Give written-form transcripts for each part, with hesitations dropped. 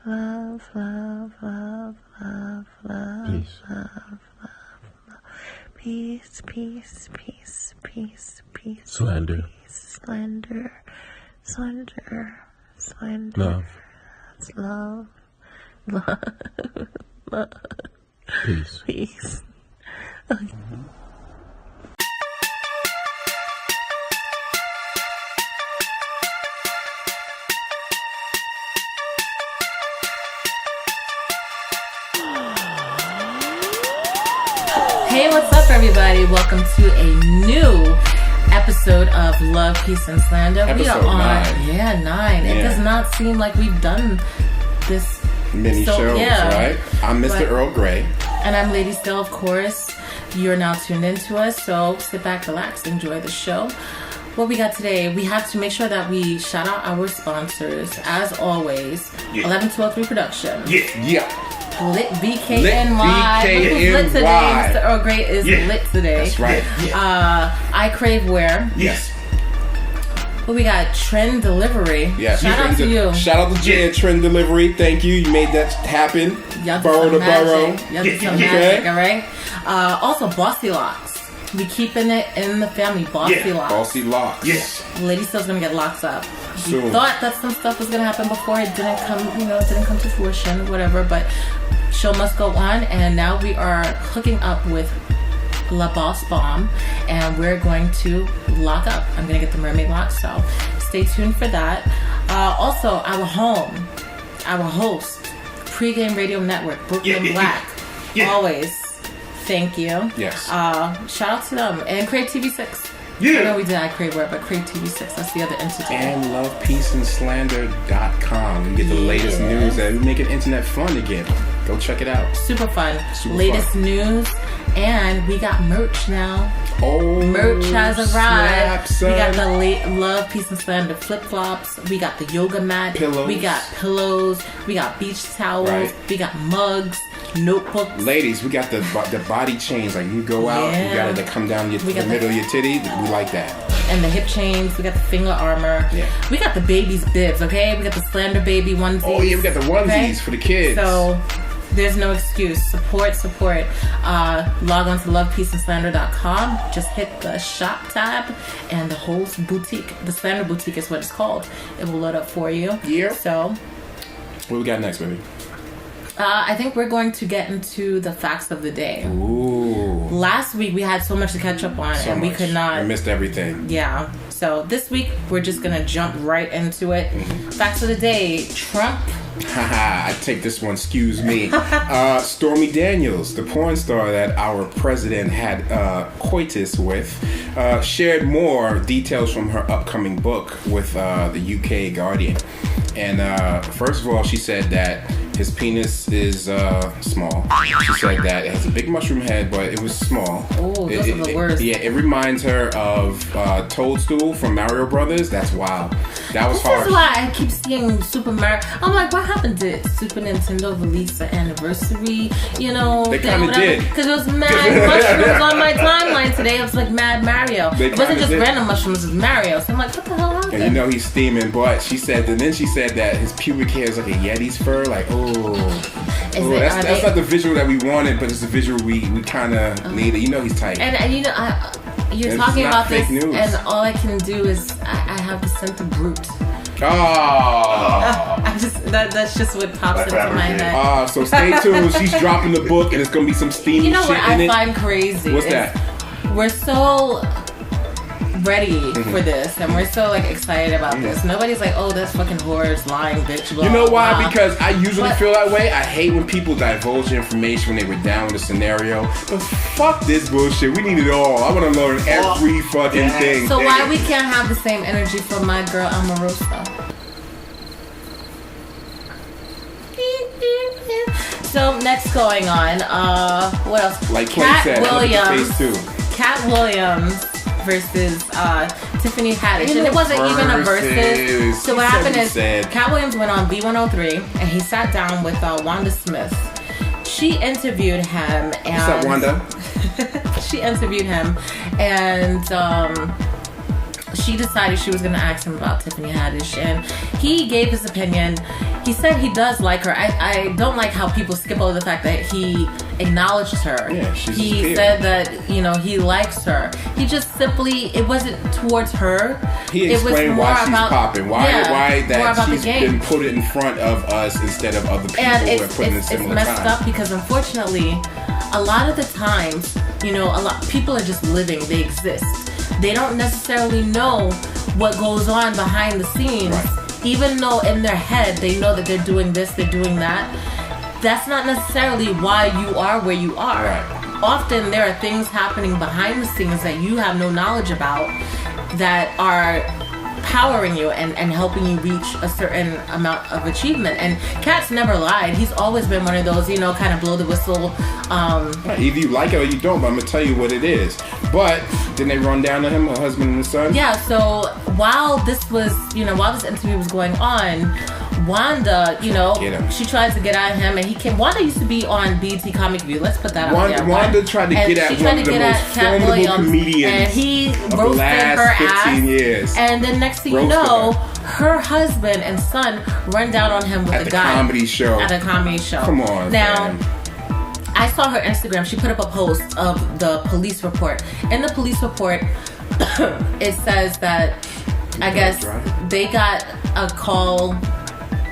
love, love, love, love, love, Peace. love, love, love. Peace, peace, peace, peace, peace. Slander. Peace, slender, slender, slender. Love. That's love, love, love. Peace. Peace. Hey, what's up, everybody? Welcome to a new episode of Love, Peace, and Slander. We are on 9. It does not seem like we've done this Many shows, right? I'm Mr. Earl Grey. And I'm Ladysteele, of course. You're now tuned into us, so sit back, relax, enjoy the show. What we got today, we have to make sure that we shout out our sponsors, as always. 11203 Production. Yeah. Lit VKNY. Lit today. Mr. Earl Grey is lit today. That's right. Icravewear. Yes. Well, we got Trend Delivery. Yes. Shout out to you. Shout out to Jay at Trend Delivery. Thank you. You made that happen. Y'all Borough to borough. Y'all did some magic, all right? Also, BossyLocs. We keeping it in the family. BossyLocs. BossyLocs. Yes. Ladysteele's gonna get locked up. Soon. We thought that some stuff was gonna happen before. It didn't come, it didn't come to fruition, whatever. But show must go on, and now we are hooking up with La Boss Bomb, and we're going to lock up. I'm gonna get the mermaid lock, so stay tuned for that. Also, our host, Pregame Radio Network, Brooklyn Black. Always. Thank you. Yes. Shout out to them. And Crave TV6. Yeah. I know we did Icravewear, but Crave TV6, that's the other entity. And lovepeaceandslander.com. You get the latest news that we make internet fun again. Go check it out. Super fun. Latest news. And we got merch now. Oh, merch has arrived. Snap, we got the Love, Peace, and Slander flip-flops. We got the yoga mat. Pillows. We got pillows. We got beach towels. Right. We got mugs. Notebooks. Ladies, we got the body chains. Like, you go out, you got it to come down the middle of your titty. We like that. And the hip chains. We got the finger armor. Yeah. We got the baby's bibs, okay? We got the Slander baby onesies. Oh, yeah, we got the onesies for the kids. So there's no excuse. Support. Log on to lovepeaceandslander.com. Just hit the shop tab, and the whole boutique, the Slander boutique is what it's called. It will load up for you. Yeah. So what we got next, baby? I think we're going to get into the facts of the day. Ooh. Last week we had so much to catch up on, and we could not. I missed everything. Yeah. So this week we're just gonna jump right into it. Facts of the day: Trump. Haha, I take this one, excuse me. Stormy Daniels, the porn star that our president had coitus with, shared more details from her upcoming book with the UK Guardian. And first of all, she said that his penis is small. She said that it has a big mushroom head, but it was small. Oh, those are the worst. Yeah, it reminds her of Toadstool from Mario Brothers. That's wild. That was harsh. This is why I keep seeing Super Mario. I'm like, what happened to Super Nintendo release the anniversary? They kind of did. Because it was mad mushrooms on my timeline today. It was like Mad Mario. It wasn't just random mushrooms, it was Mario. So I'm like, what the hell happened? And he's steaming, but she said that his pubic hair is like a Yeti's fur. Like, that's not the visual that we wanted, but it's the visual we kind of needed. He's tight. And you're talking about this, news. And all I can do is I have the scent of Brute. Oh, that's just what pops into my head. So stay tuned. She's dropping the book, and it's gonna be some steamy shit in it. What I find crazy? What's that? We're so ready for this, and we're so excited about this. Nobody's like, oh, that's fucking whores, lying bitch. Blah, you know why? blah. Because I usually feel that way. I hate when people divulge information when they were down with a scenario. But fuck this bullshit. We need it all. I want to learn every fucking thing. So why we can't have the same energy for my girl Omarosa? So next going on, what else? Like Katt Williams. Katt Williams versus Tiffany Haddish, and it wasn't even a versus. So what happened is Katt Williams went on B103 and he sat down with Wanda Smith. She interviewed him, and what's up, Wanda? She interviewed him, and she decided she was going to ask him about Tiffany Haddish, and he gave his opinion. he said he does like her. I don't like how people skip over the fact that he acknowledged her. Yeah, she's he said that, you know, he likes her. He just simply, it wasn't towards her. He explained why she's popping. Why that she's been put in front of us instead of other people who are put in similar it's messed up because unfortunately, a lot of the times, you know, people are just living. They exist. They don't necessarily know what goes on behind the scenes. Right. Even though in their head they know that they're doing this, they're doing that. That's not necessarily why you are where you are. Right. Often there are things happening behind the scenes that you have no knowledge about that are powering you and helping you reach a certain amount of achievement. And Katt's never lied. He's always been one of those, you know, kind of blow the whistle. Either you like it or you don't, but I'm going to tell you what it is. But didn't they run down to him, her husband and his son? Yeah, so while this interview was going on, Wanda, you know, she tried to get at him, and he came. Wanda used to be on BET Comic View. Let's put that out there. Wanda tried to get at one of the most formidable comedians and he of the roasted last her 15 ass. years. And then next thing you know, her husband and son run down on him with a gun. At a comedy show. Come on, now. man. I saw her Instagram. She put up a post of the police report. In the police report, it says that I guess they got a call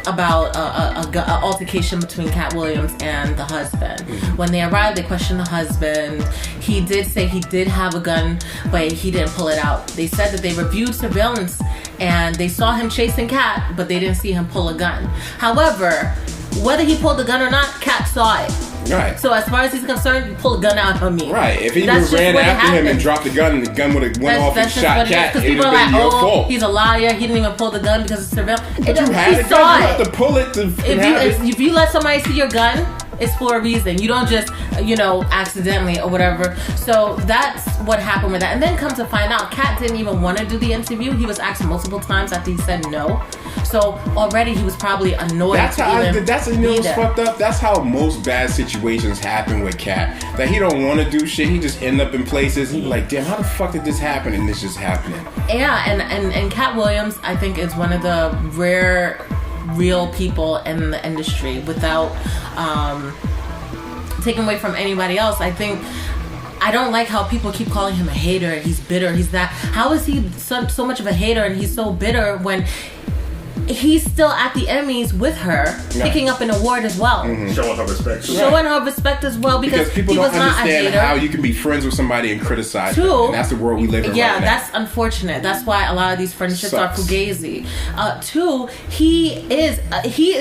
about an altercation between Katt Williams and the husband. Mm-hmm. When they arrived, they questioned the husband. He did say he did have a gun, but he didn't pull it out. They said that they reviewed surveillance and they saw him chasing Katt, but they didn't see him pull a gun. However, whether he pulled the gun or not, Katt saw it. Right. So as far as he's concerned, you pull a gun out on me. Right. If he ran after him and dropped the gun and the gun would have went off and shot Katt, because it would people are have like, been your fault. He's a liar. He didn't even pull the gun because of surveillance. But you had a gun. You have to pull it to if you let somebody see your gun, it's for a reason. You don't just, accidentally or whatever. So that's what happened with that. And then come to find out, Katt didn't even want to do the interview. He was asked multiple times after he said no. So already he was probably annoyed. That's what's fucked up. That's how most bad situations happen with Katt. That he don't want to do shit. He just end up in places. He be like, damn, how the fuck did this happen? And this just happening. Yeah, and Katt Williams, I think, is one of the rare, real people in the industry without taking away from anybody else. I don't like how people keep calling him a hater. He's bitter. He's that. How is he so much of a hater and he's so bitter when he's still at the Emmys with her, picking up an award as well. Mm-hmm. Showing her respect. Showing her respect as well because people don't understand how you can be friends with somebody and criticize them. And that's the world we live in right now. Yeah, that's unfortunate. That's why a lot of these friendships are fugazi. Two, he is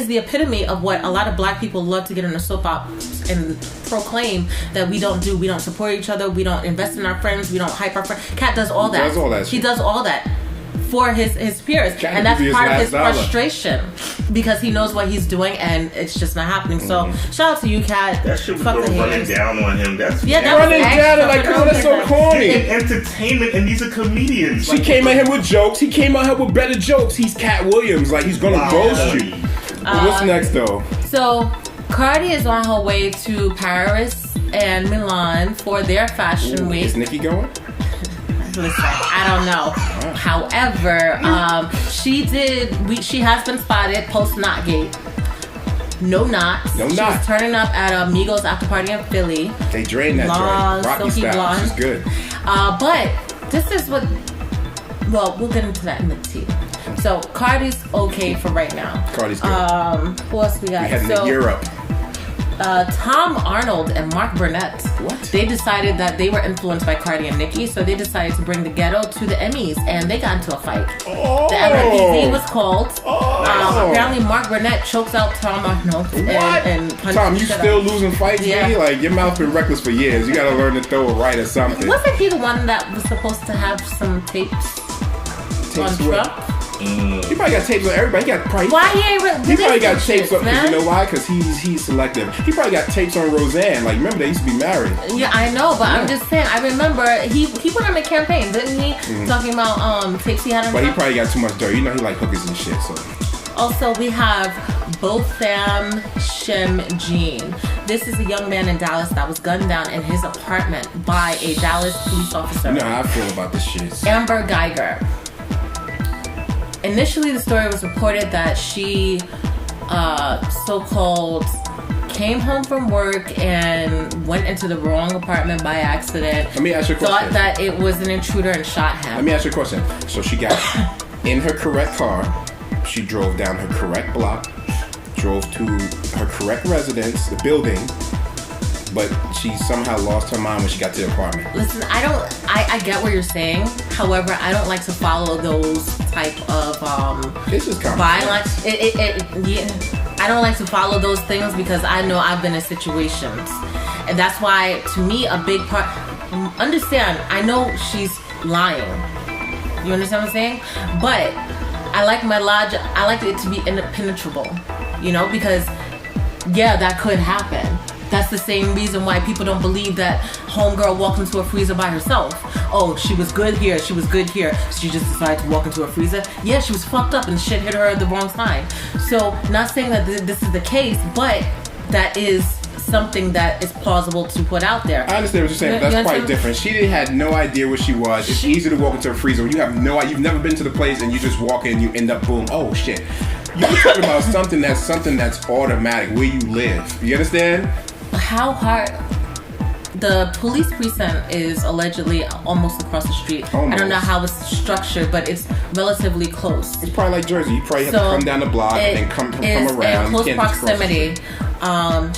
the epitome of what a lot of black people love to get in the soap operas and proclaim that we don't do. We don't support each other. We don't invest in our friends. We don't hype our friends. Katt does all that. He does all that for his peers, and that's part of his frustration because he knows what he's doing and it's just not happening. So shout out to you, Katt. That shit was running down on him. That's running down like, oh, that's so corny. And entertainment, and these are comedians. She came at him with jokes. He came at her with better jokes. He's Katt Williams. Like, he's gonna roast you. What's next though? So Cardi is on her way to Paris and Milan for their fashion week. Is Nicki going? Listen, I don't know. However, she has been spotted post Knotgate. No knots. She was turning up at Migos after party in Philly. They drained that joint. Rocky style. Blonde. She's good. But this is what. Well, we'll get into that in the tea. So Cardi's okay for right now. Cardi's good. Who else we got? We heading to Europe. Tom Arnold and Mark Burnett. What? They decided that they were influenced by Cardi and Nicki, so they decided to bring the ghetto to the Emmys, and they got into a fight. Oh. The MPZ was called. Apparently, Mark Burnett chokes out Tom Arnold and punches Tom, you still losing fights, man? Like, your mouth been reckless for years. You gotta learn to throw it right or something. Wasn't he the one that was supposed to have some tapes on Trump? He probably got tapes on everybody. He probably got tapes on, because you know why? Because he's selective. He probably got tapes on Roseanne. Like, remember, they used to be married. Yeah, I know, but I'm just saying, I remember he went on a campaign, didn't he? Talking about tapes he had on. But he probably got too much dirt. You know, he like hookers and shit. So also we have Botham Jean. This is a young man in Dallas that was gunned down in his apartment by a Dallas police officer. You know how I feel about this shit. Amber Geiger. Initially, the story was reported that she so-called came home from work and went into the wrong apartment by accident. Let me ask you a question. Thought that it was an intruder and shot him. Let me ask you a question. So she got in her correct car. She drove down her correct block. Drove to her correct residence, the building. But she somehow lost her mind when she got to the apartment. Listen, I get what you're saying. However, I don't like to follow those type of This is violence. I don't like to follow those things because I know I've been in situations. And that's why, to me, a big part... Understand, I know she's lying. You understand what I'm saying? But I like my logic. I like it to be impenetrable. You know, because, yeah, that could happen. That's the same reason why people don't believe that homegirl walked into a freezer by herself. Oh, she was good here, she was good here. She just decided to walk into a freezer. Yeah, she was fucked up and shit hit her at the wrong time. So, not saying that this is the case, but that is something that is plausible to put out there. I understand what you're saying, but that's quite different. She had no idea where she was. It's easy to walk into a freezer when you have no idea. You've never been to the place and you just walk in and you end up, boom, oh shit. You're talking about something that's automatic, where you live. You understand? How hard... The police precinct is allegedly almost across the street. Almost. I don't know how it's structured, but it's relatively close. It's probably like Jersey. You probably have to come down the block and then come around. In close proximity.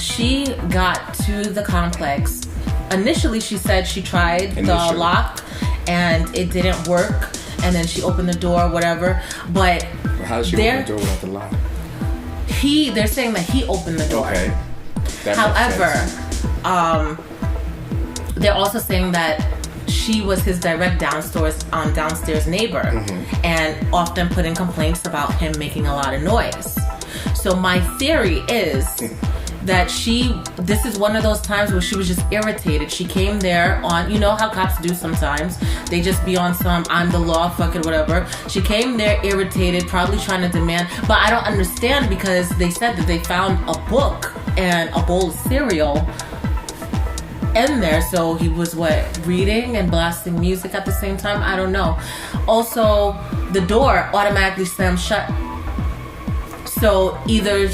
She got to the complex. Initially, she said she tried the lock and it didn't work. And then she opened the door, whatever. But how did she open the door without the lock? They're saying that he opened the door. Okay. However, they're also saying that she was his direct downstairs neighbor, and often putting complaints about him making a lot of noise. So my theory is that this is one of those times where she was just irritated. She came there on, you know how cops do sometimes. They just be on some, I'm the law, fuck it, whatever. She came there irritated, probably trying to demand, but I don't understand because they said that they found a book and a bowl of cereal in there, so he was reading and blasting music at the same time. I don't know. Also, the door automatically slammed shut. So either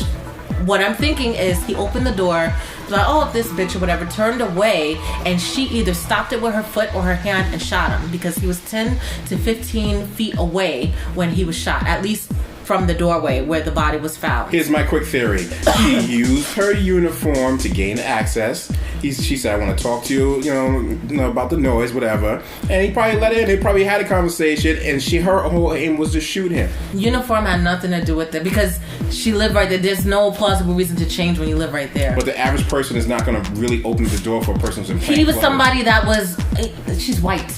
what I'm thinking is he opened the door, like, oh, this bitch or whatever, turned away, and she either stopped it with her foot or her hand and shot him because he was 10 to 15 feet away when he was shot, at least from the doorway where the body was found. Here's my quick theory. She used her uniform to gain access. She said, I want to talk to you, you know, about the noise, whatever. And he probably let her in. They probably had a conversation, and her whole aim was to shoot him. Uniform had nothing to do with it because she lived right there. There's no plausible reason to change when you live right there. But the average person is not going to really open the door for a person who's in plain He was clothes. somebody that was... She's white.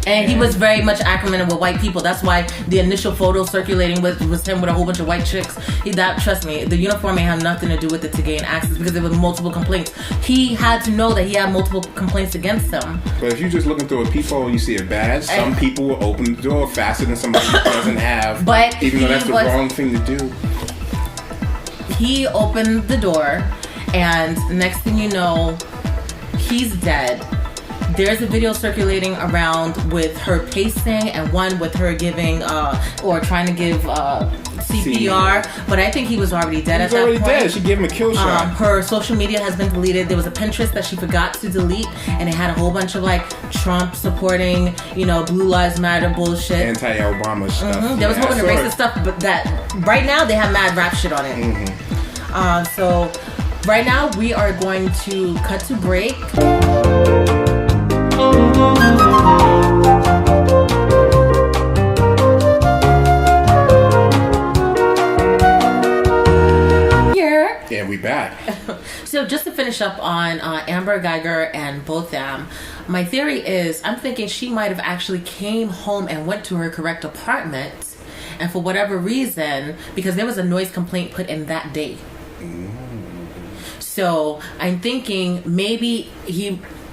And he was very much acclimated with white people. That's why the initial photo circulating was him with a whole bunch of white chicks. Trust me, the uniform may have nothing to do with it to gain access because there were multiple complaints. He had to know that he had multiple complaints against him. But if you're just looking through a peephole and you see a badge, some people will open the door faster than somebody who doesn't have. But even though that's the wrong thing to do. He opened the door, and next thing you know, he's dead. There's a video circulating around with her pacing and one with her giving or trying to give CPR, but I think he was already dead at that point. He was already dead. She gave him a kill shot. Her social media has been deleted. There was a Pinterest that she forgot to delete, and it had a whole bunch of like Trump supporting, you know, Blue Lives Matter bullshit. Anti-Obama stuff. There was a whole bunch of racist stuff, but that right now they have mad rap shit on it. So right now we are going to cut to break. Yeah, we back. So just to finish up on Amber Geiger and Botham, my theory is I'm thinking she might have actually came home and went to her correct apartment, and for whatever reason, because there was a noise complaint put in that day. So I'm thinking maybe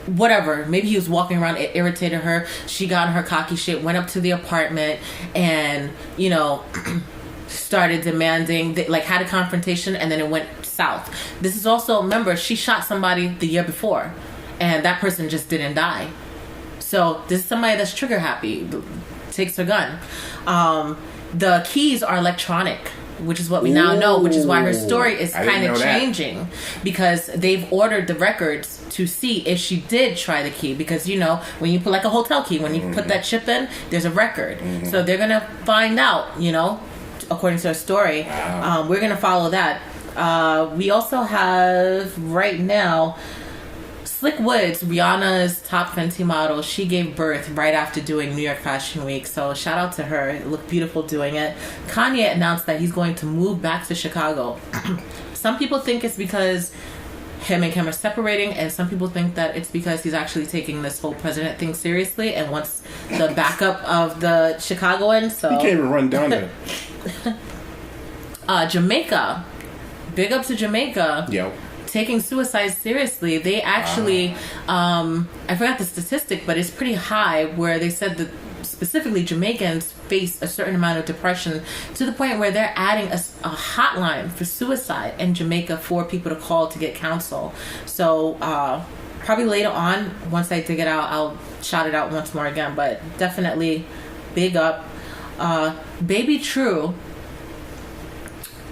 maybe he was walking around, it irritated her, she got in her cocky shit, went up to the apartment and, you know, started demanding, had a confrontation, and then it went south. This is also, remember, she shot somebody the year before and that person just didn't die. So this is somebody that's trigger happy, takes her gun. The keys are electronic. which is what we now know, which is why her Ooh. story is I didn't kind of know that. changing, because they've ordered the records to see if she did try the key, because you know when you put like a hotel key, when you put that chip in, there's a record. So they're gonna find out, you know, according to her story. Wow. We're gonna follow that. We also have right now Slick Woods, Rihanna's top Fenty model. She gave birth right after doing New York Fashion Week, so shout out to her. It looked beautiful doing it. Kanye announced that he's going to move back to Chicago. Some people think it's because him and Kim are separating, and some people think that it's because he's actually taking this whole president thing seriously and wants the backup of the Chicagoans. So He can't even run down there. Jamaica, big up to Jamaica. Yo. Taking suicide seriously. They actually, I forgot the statistic, but it's pretty high, where they said that specifically Jamaicans face a certain amount of depression to the point where they're adding a hotline for suicide in Jamaica for people to call to get counsel. So probably later on, once I dig it out, I'll shout it out once more again, but definitely big up. Baby True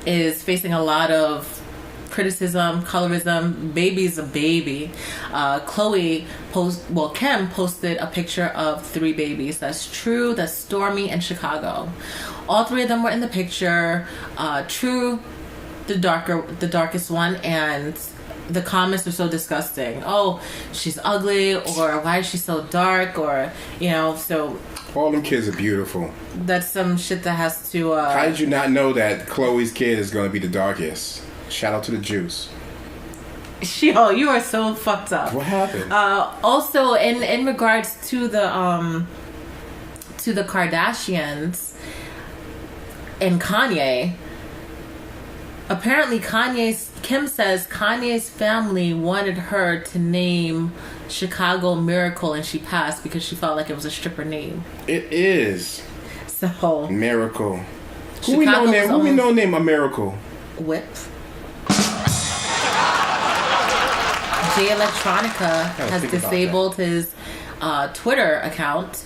is facing a lot of criticism, colorism. Baby's a baby. Kim posted a picture of 3 babies. That's True, that's Stormy, and Chicago. All 3 of them were in the picture. True, the darkest one, and the comments are so disgusting. Oh, she's ugly, or why is she so dark, or you know. So All them kids are beautiful. that's some shit that has to. How did you not know that Chloe's kid is going to be the darkest? Shout out to the Juice. Yo, you are so fucked up. What happened? Also, in regards to the Kardashians and Kanye, apparently Kim says Kanye's family wanted her to name Chicago Miracle, and she passed because she felt like it was a stripper name. It is. So Miracle. Who we know name a Miracle? Whip. Jay Electronica has disabled his Twitter account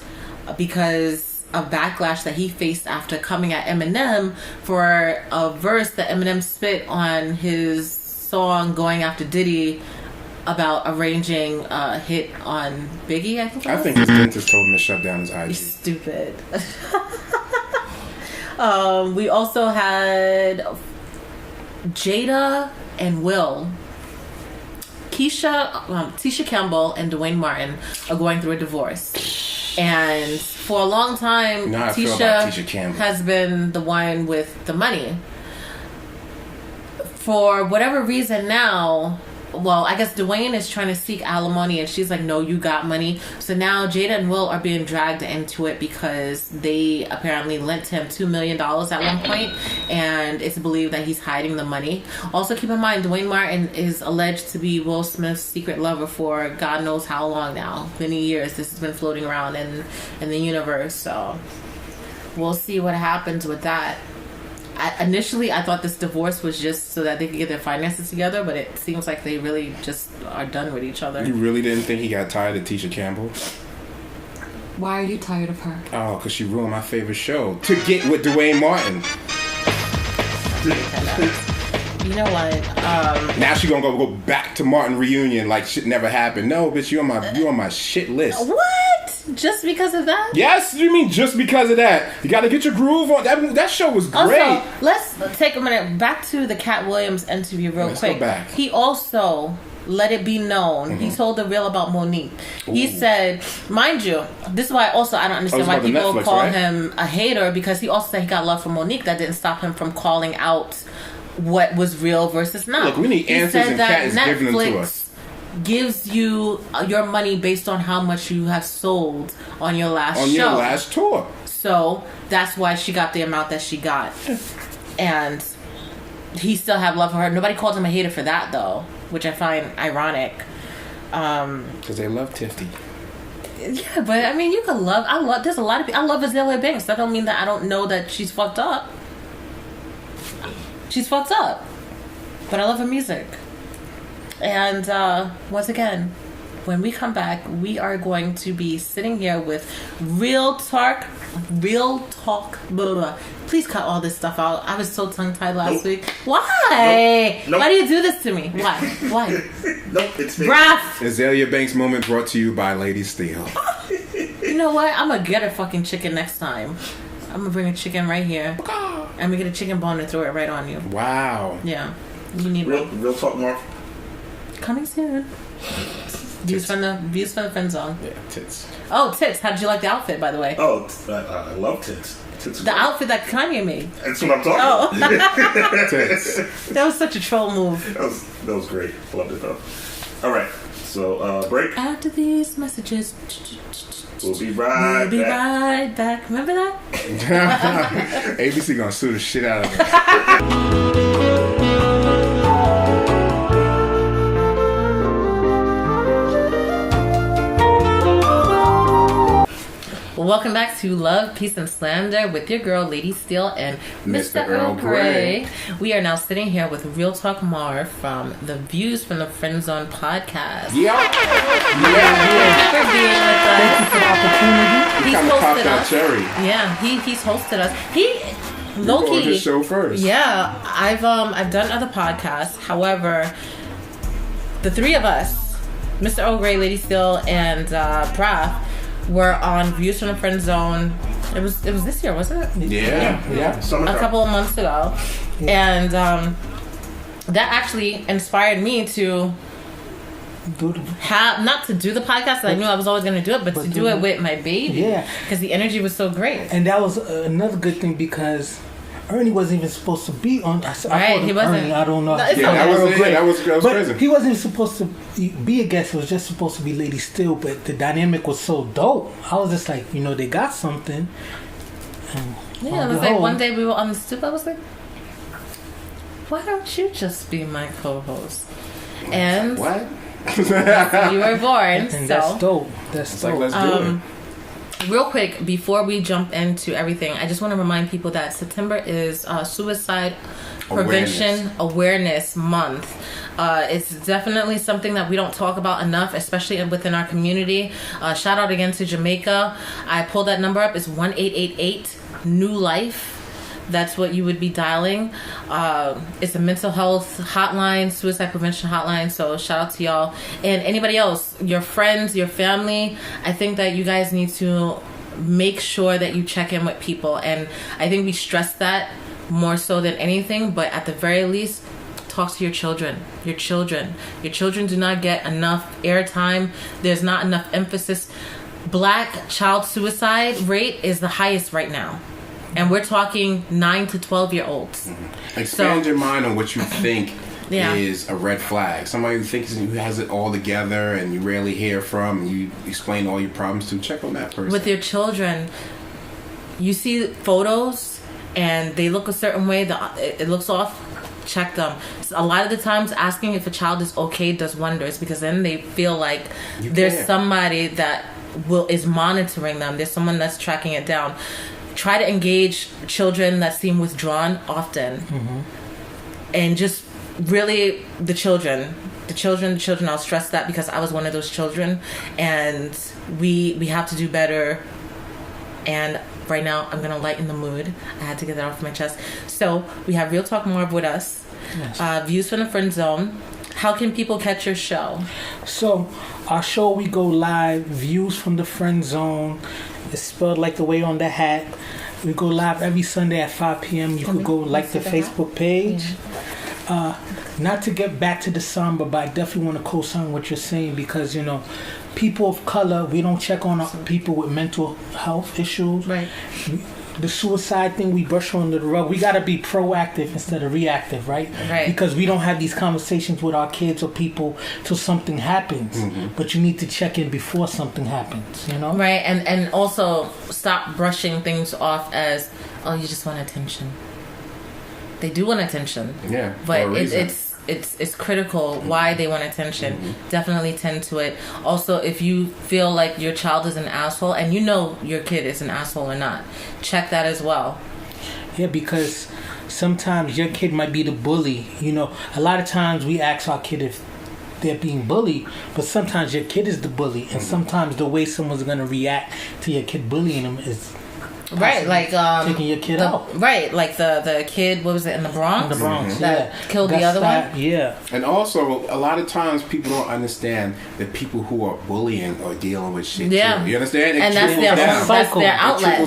because of backlash that he faced after coming at Eminem for a verse that Eminem spit on his song Going After Diddy about arranging a hit on Biggie, I think it was. I think his dentist told him to shut down his IG. He's stupid. We also had Jada and Will. Tisha Campbell and Dwayne Martin are going through a divorce. And for a long time, Now I feel about Tisha Tisha Campbell. has been the one with the money. For whatever reason now, well, I guess Dwayne is trying to seek alimony, and she's like, no, you got money. So now Jada and Will are being dragged into it because they apparently lent him $2 million at one point, and it's believed that he's hiding the money. Also, keep in mind, Dwayne Martin is alleged to be Will Smith's secret lover for God knows how long now. Many years. This has been floating around in the universe, so we'll see what happens with that. Initially, I thought this divorce was just so that they could get their finances together, but it seems like they really just are done with each other. You really didn't think he got tired of Tisha Campbell? Why are you tired of her? Oh, because she ruined my favorite show. To Get with Dwayne Martin. You know what? Now she gonna go back to Martin reunion like shit never happened. No, bitch, you on my shit list. What? Just because of that? Yes, you mean just because of that? You got to get your groove on. That show was great. Also, let's take a minute back to the Katt Williams interview real Let's quick. go back. He also let it be known. He told the real about Monique. He said, mind you, this is why also I don't understand why about the people Netflix, call right? him a hater, because he also said he got love from Monique. That didn't stop him from calling out what was real versus not. Look, we need He answers, said and that Katt is giving them to Netflix us. gives you your money based on how much you have sold on your last show. Your last tour. So that's why she got the amount that she got. And he still had love for her. Nobody called him a hater for that, though, which I find ironic. Because they love Tifty. Yeah, but I mean, you can love. There's a lot of people. I love Azalea Banks. That don't mean that I don't know that she's fucked up. She's fucked up, but I love her music. And once again, when we come back, we are going to be sitting here with real talk, blah, blah. Please cut all this stuff out. I was so tongue-tied last week. Why? Nope. Why do you do this to me? Why? Nope, it's me. Breath. Azalea Banks moment brought to you by Ladysteele. You know what? I'm gonna get a fucking chicken next time. I'm gonna bring a chicken right here. I'm gonna get a chicken bone and throw it right on you. Wow. Yeah. You need Real talk, Marv. coming soon. Views from the friend zone. Yeah, tits. Oh, tits. How did you like the outfit, by the way? Oh, I love tits. Tits are The great. outfit that Kanye made. That's what I'm talking about. Tits. That was such a troll move. That was great. Loved it though. All right, so break. After these messages, We'll be right back. Remember that? ABC gonna sue the shit out of us. Welcome back to Love, Peace, and Slander with your girl, Ladysteele, and Mr. Earl Grey. We are now sitting here with Real Talk Marv from the Views from the Friend Zone podcast. Yeah. Thank you for being with us. Thank you for the opportunity. He's Kind of popped hosted that us. cherry. Yeah, he's hosted us. He You low go on key. his show first. Yeah, I've done other podcasts. However, the three of us, Mr. Earl Grey, Ladysteele, and Braff, were on Views from the Friend Zone. It was this year, wasn't it? Yeah. A Summertime. couple of months ago, and that actually inspired me to have not to do the podcast. I knew I was always going to do it, but to do it with my baby. Yeah. Because the energy was so great. And that was another good thing because Ernie wasn't even supposed to be on. I Right, called he him wasn't. Ernie, I don't know. No, it's Yeah, okay. that was Earl it. Grey. That was But crazy. he wasn't even supposed to be a guest. It was just supposed to be Ladysteele. But the dynamic was so dope. I was just like, they got something. And Yeah, it was like one day we were on the stoop. I was like, why don't you just be my co-host? And What? you were born. And so that's dope. That's It's dope. like, let's do it. real quick, before we jump into everything, I just want to remind people that September is Suicide Prevention Awareness Month. It's definitely something that we don't talk about enough, especially within our community. Shout out again to Jamaica. I pulled that number up. It's 1-888-NEW-LIFE. That's what you would be dialing. It's a mental health hotline, suicide prevention hotline. So shout out to y'all. And anybody else, your friends, your family, I think that you guys need to make sure that you check in with people. And I think we stress that more so than anything. But at the very least, talk to your children. Your children do not get enough airtime. There's not enough emphasis. Black child suicide rate is the highest right now. And we're talking 9 to 12-year-olds. Expand your mind on what you think Yeah. is a red flag. Somebody who thinks who has it all together and you rarely hear from, and you explain all your problems to. Check on that person. With your children, you see photos and they look a certain way. It looks off. Check them. So a lot of the times, asking if a child is okay does wonders, because then they feel like there's somebody that is monitoring them. There's someone that's tracking it down. Try to engage children that seem withdrawn often. And just really the children. I'll stress that because I was one of those children, and we have to do better. And right now I'm gonna lighten the mood. I had to get that off my chest. So we have Real Talk Marv with us. Yes. Views from the Friend Zone. How can people catch your show? So, our show, we go live, Views from the Friend Zone. It's spelled like the way on the hat. We go live every Sunday at 5 p.m. You could go like the Facebook page. Not to get back to the samba, but I definitely want to co-sign what you're saying because, people of color, we don't check on people with mental health issues. Right. The suicide thing, we brush under the rug. We got to be proactive instead of reactive, right? Right. Because we don't have these conversations with our kids or people till something happens. But you need to check in before something happens, Right, and also stop brushing things off as, oh, you just want attention. They do want attention. Yeah, But for a reason. it's critical why they want attention. Definitely tend to it. Also, if you feel like your child is an asshole and you know your kid is an asshole or not, check that as well. Yeah, because sometimes your kid might be the bully. A lot of times we ask our kid if there being bullied, but sometimes your kid is the bully, and sometimes the way someone's gonna react to your kid bullying them is right, like taking your kid out. Right, like the kid, what was it, in the Bronx? In the Bronx, that killed the other one. Yeah. And also, a lot of times people don't understand that people who are bullying are dealing with shit too. You understand? And that's their outlet.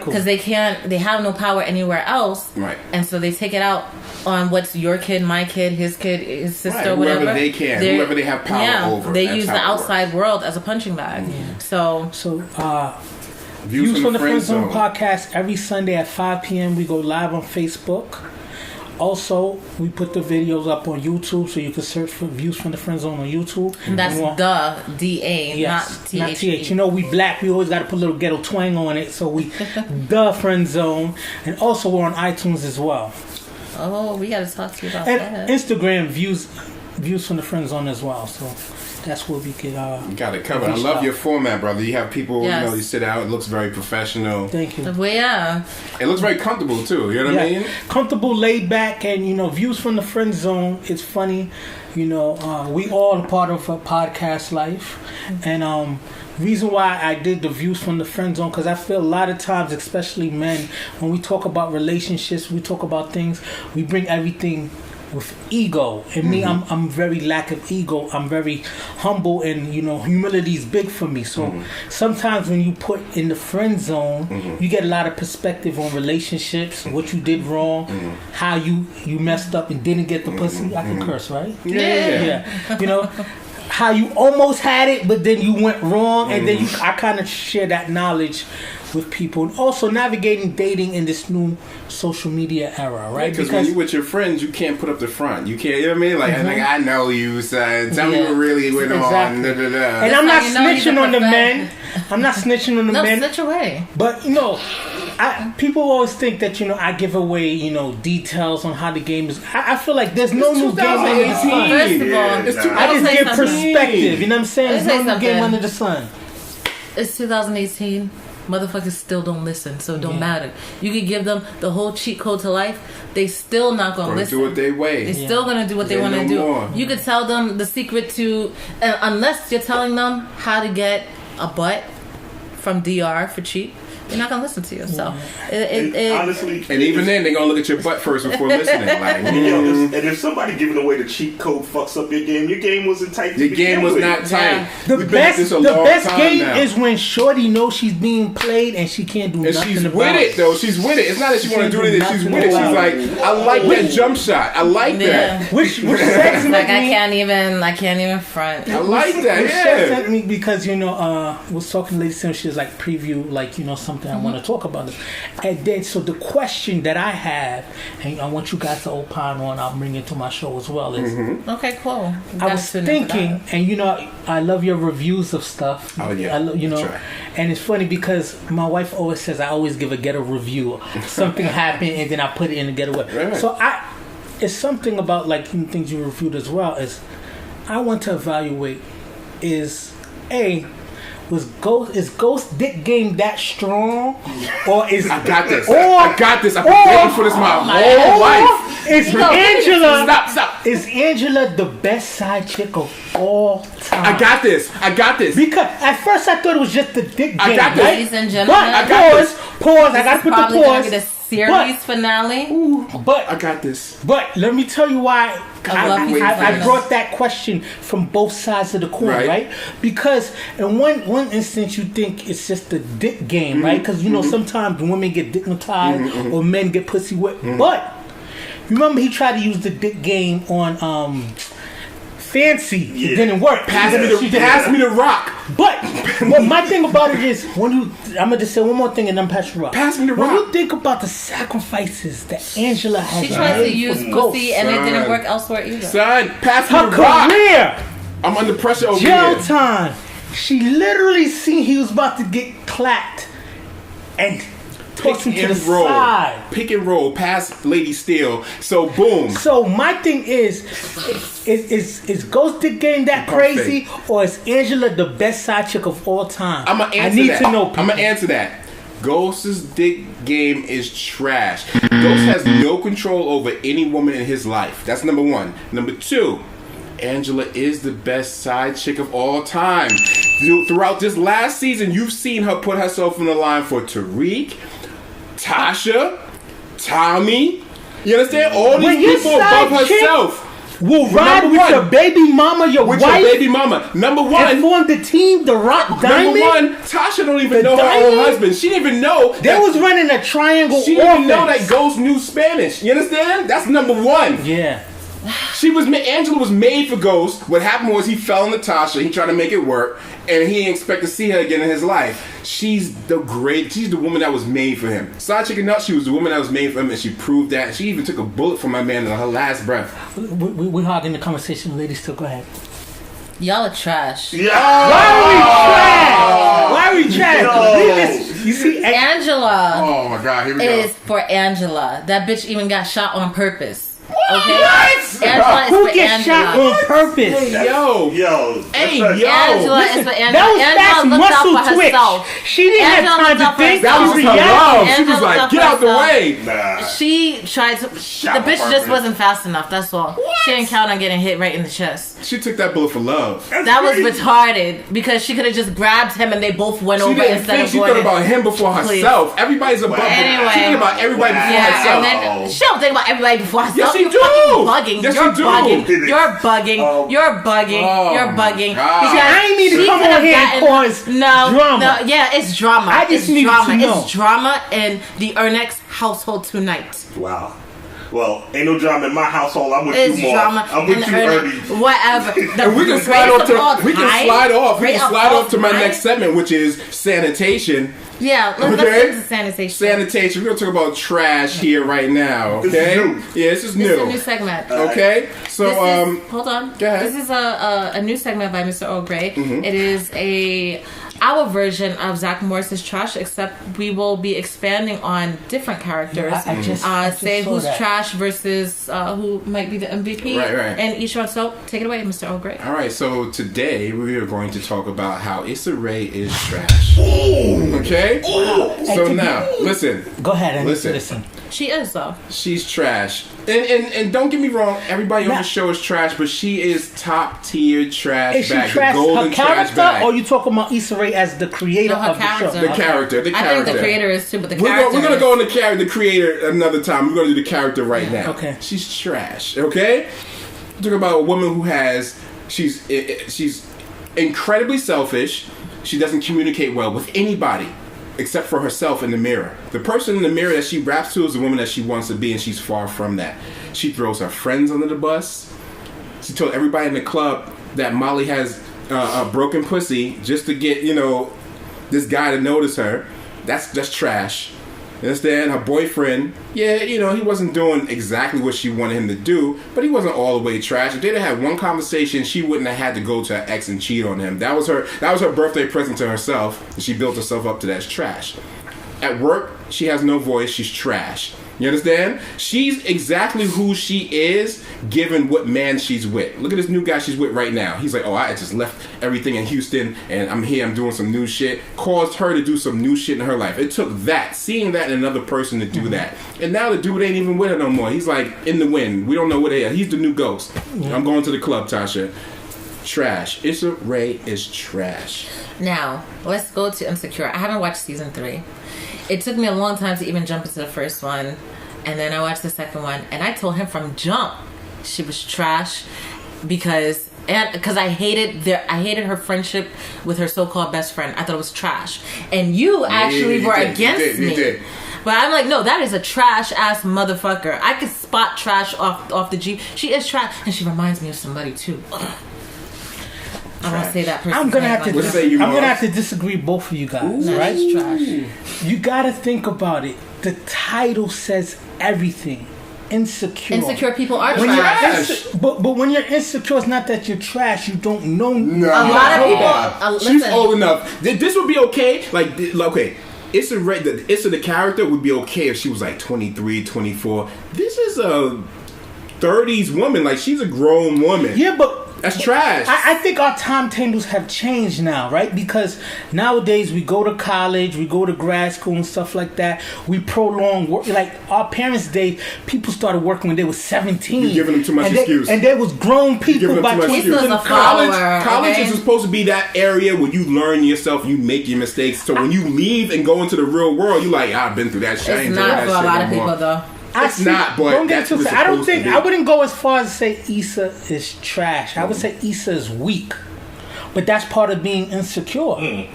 Because they have no power anywhere else. Right. And so they take it out on what's your kid, my kid, his sister, right. whatever. Whoever they can, whoever they have power over. They use the outside world as a punching bag. So Views from the Friend Zone podcast every Sunday at 5 p.m. We go live on Facebook. Also, we put the videos up on YouTube, so you can search for Views from the Friend Zone on YouTube. And that's the D-A, not T-H. You know, we black. We always got to put a little ghetto twang on it. So we, the Friend Zone. And also, we're on iTunes as well. Oh, we got to talk to you about and that. Instagram, Views from the Friend Zone as well. So that's where we get you got it covered. I love your format, brother. You have people, you sit out. It looks very professional. Thank you. Well, yeah. It looks very comfortable too. You know what I mean? Comfortable, laid back, and Views from the Friend Zone. It's funny. We all a part of a podcast life, and reason why I did the Views from the Friend Zone, because I feel a lot of times, especially men, when we talk about relationships, we talk about things, we bring everything with ego. And me, I'm very lack of ego. I'm very humble, and humility is big for me. So sometimes when you put in the friend zone, you get a lot of perspective on relationships, what you did wrong, how you messed up and didn't get the pussy. I can curse, right? Yeah. How you almost had it, but then you went wrong, and then I kind of share that knowledge with people. And also navigating dating in this new social media era, right? Because when you with your friends, you can't put up the front. You can't, you know what I mean? Like, I know you, son. Tell me what really went on. Da, da, da. And I'm not snitching on the men. I'm not snitching on the men. No, snitch away. But, people always think that, I give away, details on how the game is. I feel like there's no new game under the sun. First of all, I just give perspective. You know what I'm saying? There's no new game under the sun. It's 2018. Motherfuckers still don't listen, so it don't matter. You could give them the whole cheat code to life, they still not gonna listen. Do it their way. They're still gonna do what they want to do. More. You could tell them the secret to, unless you're telling them how to get a butt from DR for cheap, they're not gonna listen to you. So honestly, and even then, they're gonna look at your butt first before listening. Like, and if somebody giving away the cheat code fucks up your game wasn't tight. Your game was not tight. The best game is when Shorty knows she's being played and she can't do nothing about it. She's with it though. She's with it. It's not that she want to do anything. She's with it. She's like, I like that jump shot. I like that. Which sex like I can't even front. I like that. Which sex me because was talking to Ladysteele. She was like preview something I want to talk about it. And then so the question that I have, and I want you guys to opine on, I'll bring it to my show as well, is okay, cool. I was thinking, and I love your reviews of stuff. Oh yeah. And it's funny because my wife always says I always give a ghetto review. Something happened and then I put it in a ghetto. Right. So it's something about like things you reviewed as well, is I want to evaluate is Ghost dick game that strong, or is I got this? I got this. I've been waiting for this my whole life. Is Angela? Stop. Is Angela the best side chick of all time? I got this. Because at first I thought it was just the dick game. I got this. Ladies and gentlemen, I got this. Pause. I gotta put the pause. The series finale. But I got this. But let me tell you why I brought that question from both sides of the coin, right? Because in one instance you think it's just the dick game, right? Because sometimes women get dickmatized or men get pussy whipped. But remember he tried to use the dick game on Fancy. It didn't work. Pass me the rock. But my thing about it is I'm gonna just say one more thing and then pass the rock. Pass me the rock. When you think about the sacrifices that Angela has, she tried to use pussy and it didn't work elsewhere either. Son, pass me her the rock. Career. I'm under pressure over Jail here. time. She literally seen he was about to get clapped and tossed him to the side. Pick and roll past Ladysteele. So boom. So my thing is Ghost Dick Game that crazy, or is Angela the best side chick of all time? I'm gonna answer I need that. to know. People. I'm gonna answer that. Ghost's dick game is trash. Ghost has no control over any woman in his life. That's number one. Number two, Angela is the best side chick of all time. Throughout this last season, you've seen her put herself in the line for Tariq, Tasha, Tommy. You understand? All these people above herself. Will ride with your baby mama, your wife. With your baby mama. Number one. And form the team, the Rock Diamond. Number one, Tasha don't even know her own husband. She didn't even know. They was running a triangle offense. She didn't even know that Ghost knew Spanish. You understand? That's number one. Yeah. Angela was made for Ghost. What happened was he fell into Tasha. He tried to make it work, and he didn't expect to see her again in his life. She's the woman that was made for him. Side chick enough, she was the woman that was made for him, and she proved that. She even took a bullet from my man in her last breath. We're hogging the conversation, ladies. Still go ahead. Y'all are trash. Yeah. Why are we trash? You see, Angela. Oh my God, here we go. Is for Angela. That bitch even got shot on purpose. Okay. What? Angela is who for gets Angela. shot on purpose? Hey, yo. Hey, yo. Angela is for Angela. That was Angela looked out for muscle twitch. herself. She didn't have time to think. That was her love. She was like, get out the way. Nah. She tried to. The bitch just wasn't fast enough. That's all. She didn't count on getting hit right in the chest. She took that bullet for love. That was retarded because she could have just grabbed him and they both went over instead of she going. thought about him before herself. Everybody's above her. Anyway. She think about everybody before herself. And then she don't think about everybody before herself. Yes, she You're do. fucking bugging. Yes, You're she do. bugging. You're bugging. You're bugging. Oh, You're bugging. God. Because I ain't need to she come could on have here and gotten- cause No, drama. yeah, it's drama. I just it's need drama. to know. It's drama in the Ernex household tonight. Wow. Well, ain't no drama in my household. I'm with It's you, Marv. drama. I'm with you, Ernie. Whatever. And we can slide off to we can slide off to my next segment, which is sanitation. Yeah, let's get into sanitation. Sanitation. We're gonna talk about trash here right now. Okay. This is new. Yeah, this is new. This is a new segment. Okay. So hold on. Go ahead. This is a new segment by Mr. Earl Grey. Mm-hmm. It is our version of Zack Morris's trash, except we will be expanding on different characters. I just say saw who's that. trash versus who might be the MVP. Right. And each one. So take it away, Mr. Earl Grey. all right. So today we are going to talk about how Issa Rae is trash. Okay. So now listen. Go ahead and Listen. listen. She is though. She's trash. And don't get me wrong, everybody on the show is trash, but she is top tier trash Is she bag. trash The golden her trash character, bag. or you talking about Issa Rae as the creator No, her of the show? character. The character. I think the creator is too, but the We're character. going to go on the creator another time. We're going to do the character right now. Okay. She's trash. Okay. We're talking about a woman who she's incredibly selfish. She doesn't communicate well with anybody except for herself in the mirror. The person in the mirror that she raps to is the woman that she wants to be, and she's far from that. She throws her friends under the bus. She told everybody in the club that Molly has a broken pussy just to get, this guy to notice her. That's trash. You understand? Her boyfriend, he wasn't doing exactly what she wanted him to do, but he wasn't all the way trash. If they'd have had one conversation, she wouldn't have had to go to her ex and cheat on him. That was her birthday present to herself, and she built herself up to that trash. At work, she has no voice. She's trash. You understand? She's exactly who she is, given what man she's with. Look at this new guy she's with right now. He's like, I just left everything in Houston, and I'm here, I'm doing some new shit. Caused her to do some new shit in her life. It took seeing that in another person to do that. And now the dude ain't even with her no more. He's like in the wind. We don't know where they are. He's the new ghost. I'm going to the club, Tasha. Trash. Issa Rae is trash. Now, let's go to Insecure. I haven't watched season 3. It took me a long time to even jump into the first one. And then I watched the second one. And I told him from jump she was trash because I hated her friendship with her so-called best friend. I thought it was trash. And you actually were against me. You did. But I'm like, no, that is a trash-ass motherfucker. I could spot trash off the Jeep. She is trash. And she reminds me of somebody, too. Ugh. I want to say that person. I'm gonna have to disagree both of you guys. Ooh, right? Trash. You gotta think about it. The title says everything. Insecure. Insecure people are When trash. but when you're insecure, it's not that you're trash. You don't know. No. A lot of people. She's Listen. old enough. This would be okay. Okay. Issa the character would be okay if she was like 23, 24. This is a 30s woman. Like, she's a grown woman. Yeah, but That's trash. I think our timetables have changed now, right? Because nowadays we go to college, we go to grad school and stuff like that. We prolong work. Like our parents' days, people started working when they were 17. You're giving them too much excuse. And there was grown people by 20. College is supposed to be that area where you learn yourself, you make your mistakes. So when you leave and go into the real world, you're like, I've been through that shit. It's not for a lot of people, though. It's not, but that's what it's I don't supposed to think be. I wouldn't go as far as to say Issa is trash. I would say Issa is weak, but that's part of being insecure.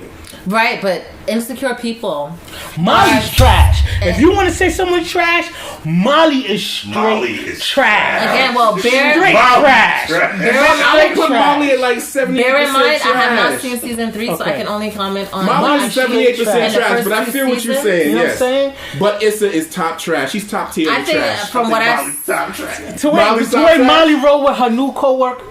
Right, but insecure people. Molly's trash. If you want to say someone's trash, Molly is straight trash. Again, well, bear straight trash. I would put Molly at like 78% Bear in mind, trash. I have not seen season 3, so I can only comment on Molly's 78% trash, but I feel what you're saying. You know what I'm saying? But Issa is top trash. She's top tier I think trash. from what I Molly's top trash. To where Molly rolled with her new coworker.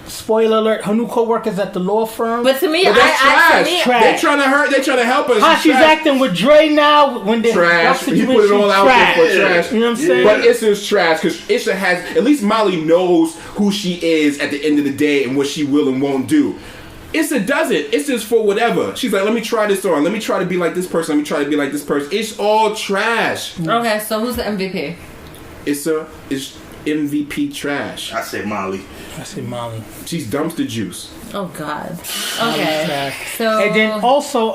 Spoiler alert: her new coworkers at the law firm. But to me, But that's trash. trash. They're trying to hurt. They're trying to help us. How she's acting with Dre now when they trash. He put it all out there for trash. You know what I'm saying? But Issa's trash because Issa has at least Molly knows who she is at the end of the day and what she will and won't do. Issa doesn't. Issa's for whatever. She's like, let me try this on. Let me try to be like this person. Let me try to be like this person. It's all trash. Okay, so who's the MVP? Issa is MVP trash. I say Molly. I say Molly. She's dumpster juice. Oh God. Okay. So And then also,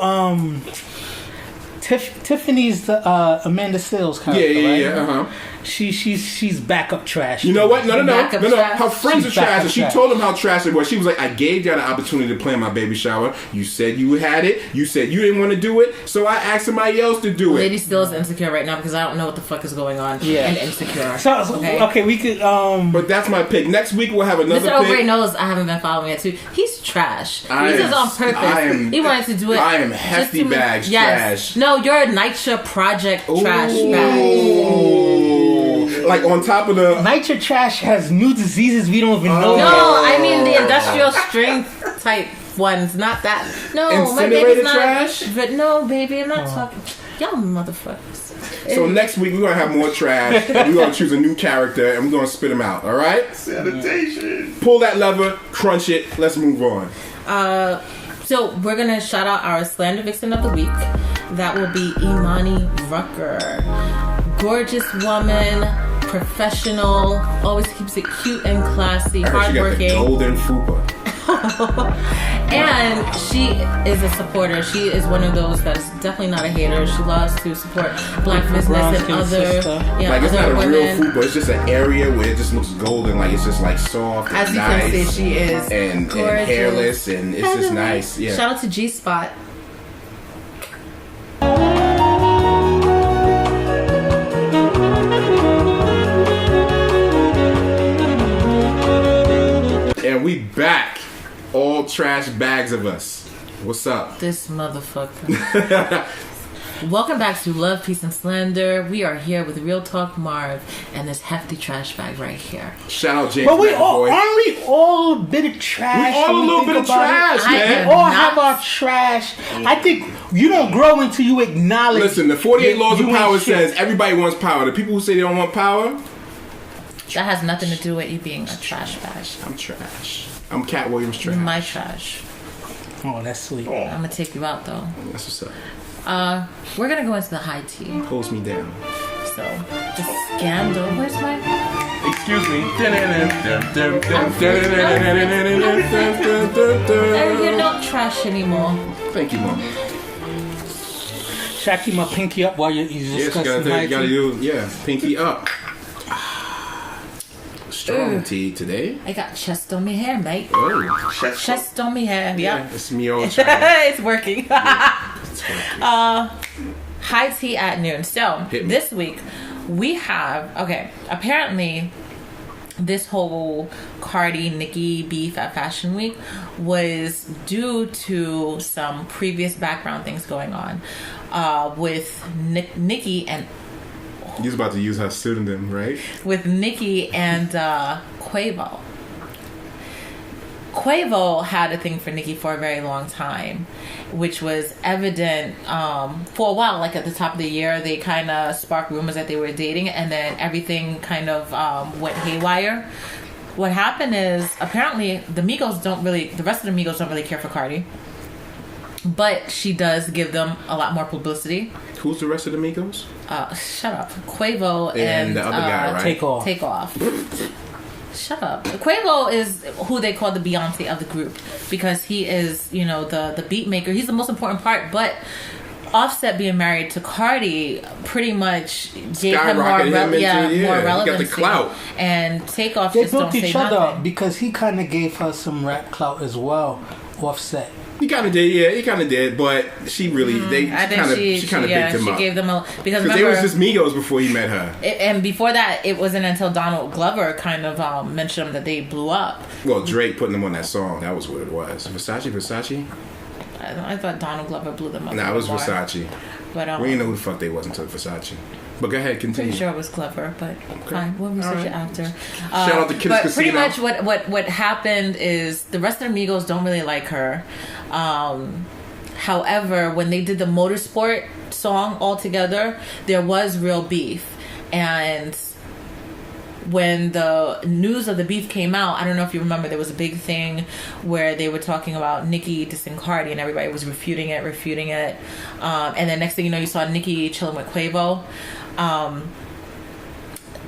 Tiffany's the Amanda Seales character, right? Yeah. She's backup trash. You know what? No. Backup trash. Her friends are She's trash, backup and she trash. told them how trash it was. She was like, I gave y'all the opportunity to plan my baby shower. You said you had it. You said you didn't want to do it, so I asked somebody else to do it. Ladysteele is insecure right now because I don't know what the fuck is going on. Yeah. And insecure. So, okay, we could. But that's my pick. Next week we'll have another Mr. pick. O'Brien knows I haven't been following it too. He's trash. He's just on purpose. He wanted to do it. I am hefty just to bags yes. trash. No, you're a NYCHA project trash Ooh. bag. Like on top of the NYCHA trash has new diseases we don't even know. No, I mean the industrial strength type ones, not that. No, my Incinerated baby's not. trash? But no, baby, I'm not talking. Y'all motherfuckers. So next week we're gonna have more trash. We're gonna choose a new character and we're gonna spit them out. All right? Sanitation. Pull that lever, crunch it. Let's move on. So we're gonna shout out our Slander Vixen of the Week. That will be Imani Rucker. Gorgeous woman, professional, always keeps it cute and classy, hardworking. She got the golden fupa. And she is a supporter. She is one of those that is definitely not a hater. She loves to support black business and other, Like it's other not a women. real fupa. It's just an area where it just looks golden. Like it's just like soft and As you nice. can see, she is and gorgeous. hairless and it's just nice. Yeah. Shout out to G Spot. And we back. All trash bags of us. What's up? This motherfucker. Welcome back to Love, Peace, and Slander. We are here with Real Talk Marv and this hefty trash bag right here. Shout out James But we McAvoy. all aren't we all a bit of trash? We all when a we little think bit of about it? trash, man. We all have our trash. I think you don't grow until you acknowledge. Listen, the 48 Laws of you ain't Power shit. says everybody wants power. The people who say they don't want power, That has nothing to do with you being a trash bag. I'm trash. I'm Katt Williams trash. You're my trash. Oh, that's sweet. I'm gonna take you out though. That's what's up. We're gonna go into the HighTea. Pulls me down. So the scandal. Where's my? Excuse me. You're not trash anymore. Thank you, Mom. Should I keep my pinky up while you're Yes, discussing you gotta hygiene? do, pinky up. Strong tea today. I got chest on my hair, mate. Oh, Chest on my hair. yeah, Yep. it's me all trying. It's working. It's working. High tea at noon. So Hit me. this week we have apparently this whole Cardi Nicki beef at Fashion Week was due to some previous background things going on with Nicki and He's about to use her pseudonym, right? with Nicki and Quavo. Quavo had a thing for Nicki for a very long time, which was evident for a while. Like at the top of the year, they kind of sparked rumors that they were dating, and then everything kind of went haywire. what happened is apparently the rest of the Migos don't really care for Cardi, but she does give them a lot more publicity. Who's the rest of the Migos? Shut up. Quavo and the other guy, right? Take off. Shut up. Quavo is who they call the Beyonce of the group because he is, the beat maker. He's the most important part, but Offset being married to Cardi pretty much gave him more relevancy. He got the clout. And Takeoff They just don't built say each other nothing. up because he kind of gave her some rap clout as well. Offset. He kind of did, yeah. He kind of did, but she really, she kind of bigged him up. She gave them because they was just Migos before he met her. And before that, it wasn't until Donald Glover kind of mentioned them that they blew up. Well, Drake putting them on that song, that was what it was. Versace? I thought Donald Glover blew them up. Nah, it was Versace. But we didn't know who the fuck they was until Versace. But go ahead, continue. Pretty sure it was Glover, but fine. We'll research it after. Shout out to Kids but Casino. Pretty much what happened is the rest of the Migos don't really like her. However, when they did the Motorsport song all together, there was real beef. And when the news of the beef came out, I don't know if you remember, there was a big thing where they were talking about Nicki dissing Cardi and everybody was refuting it. And then next thing you know, you saw Nicki chilling with Quavo.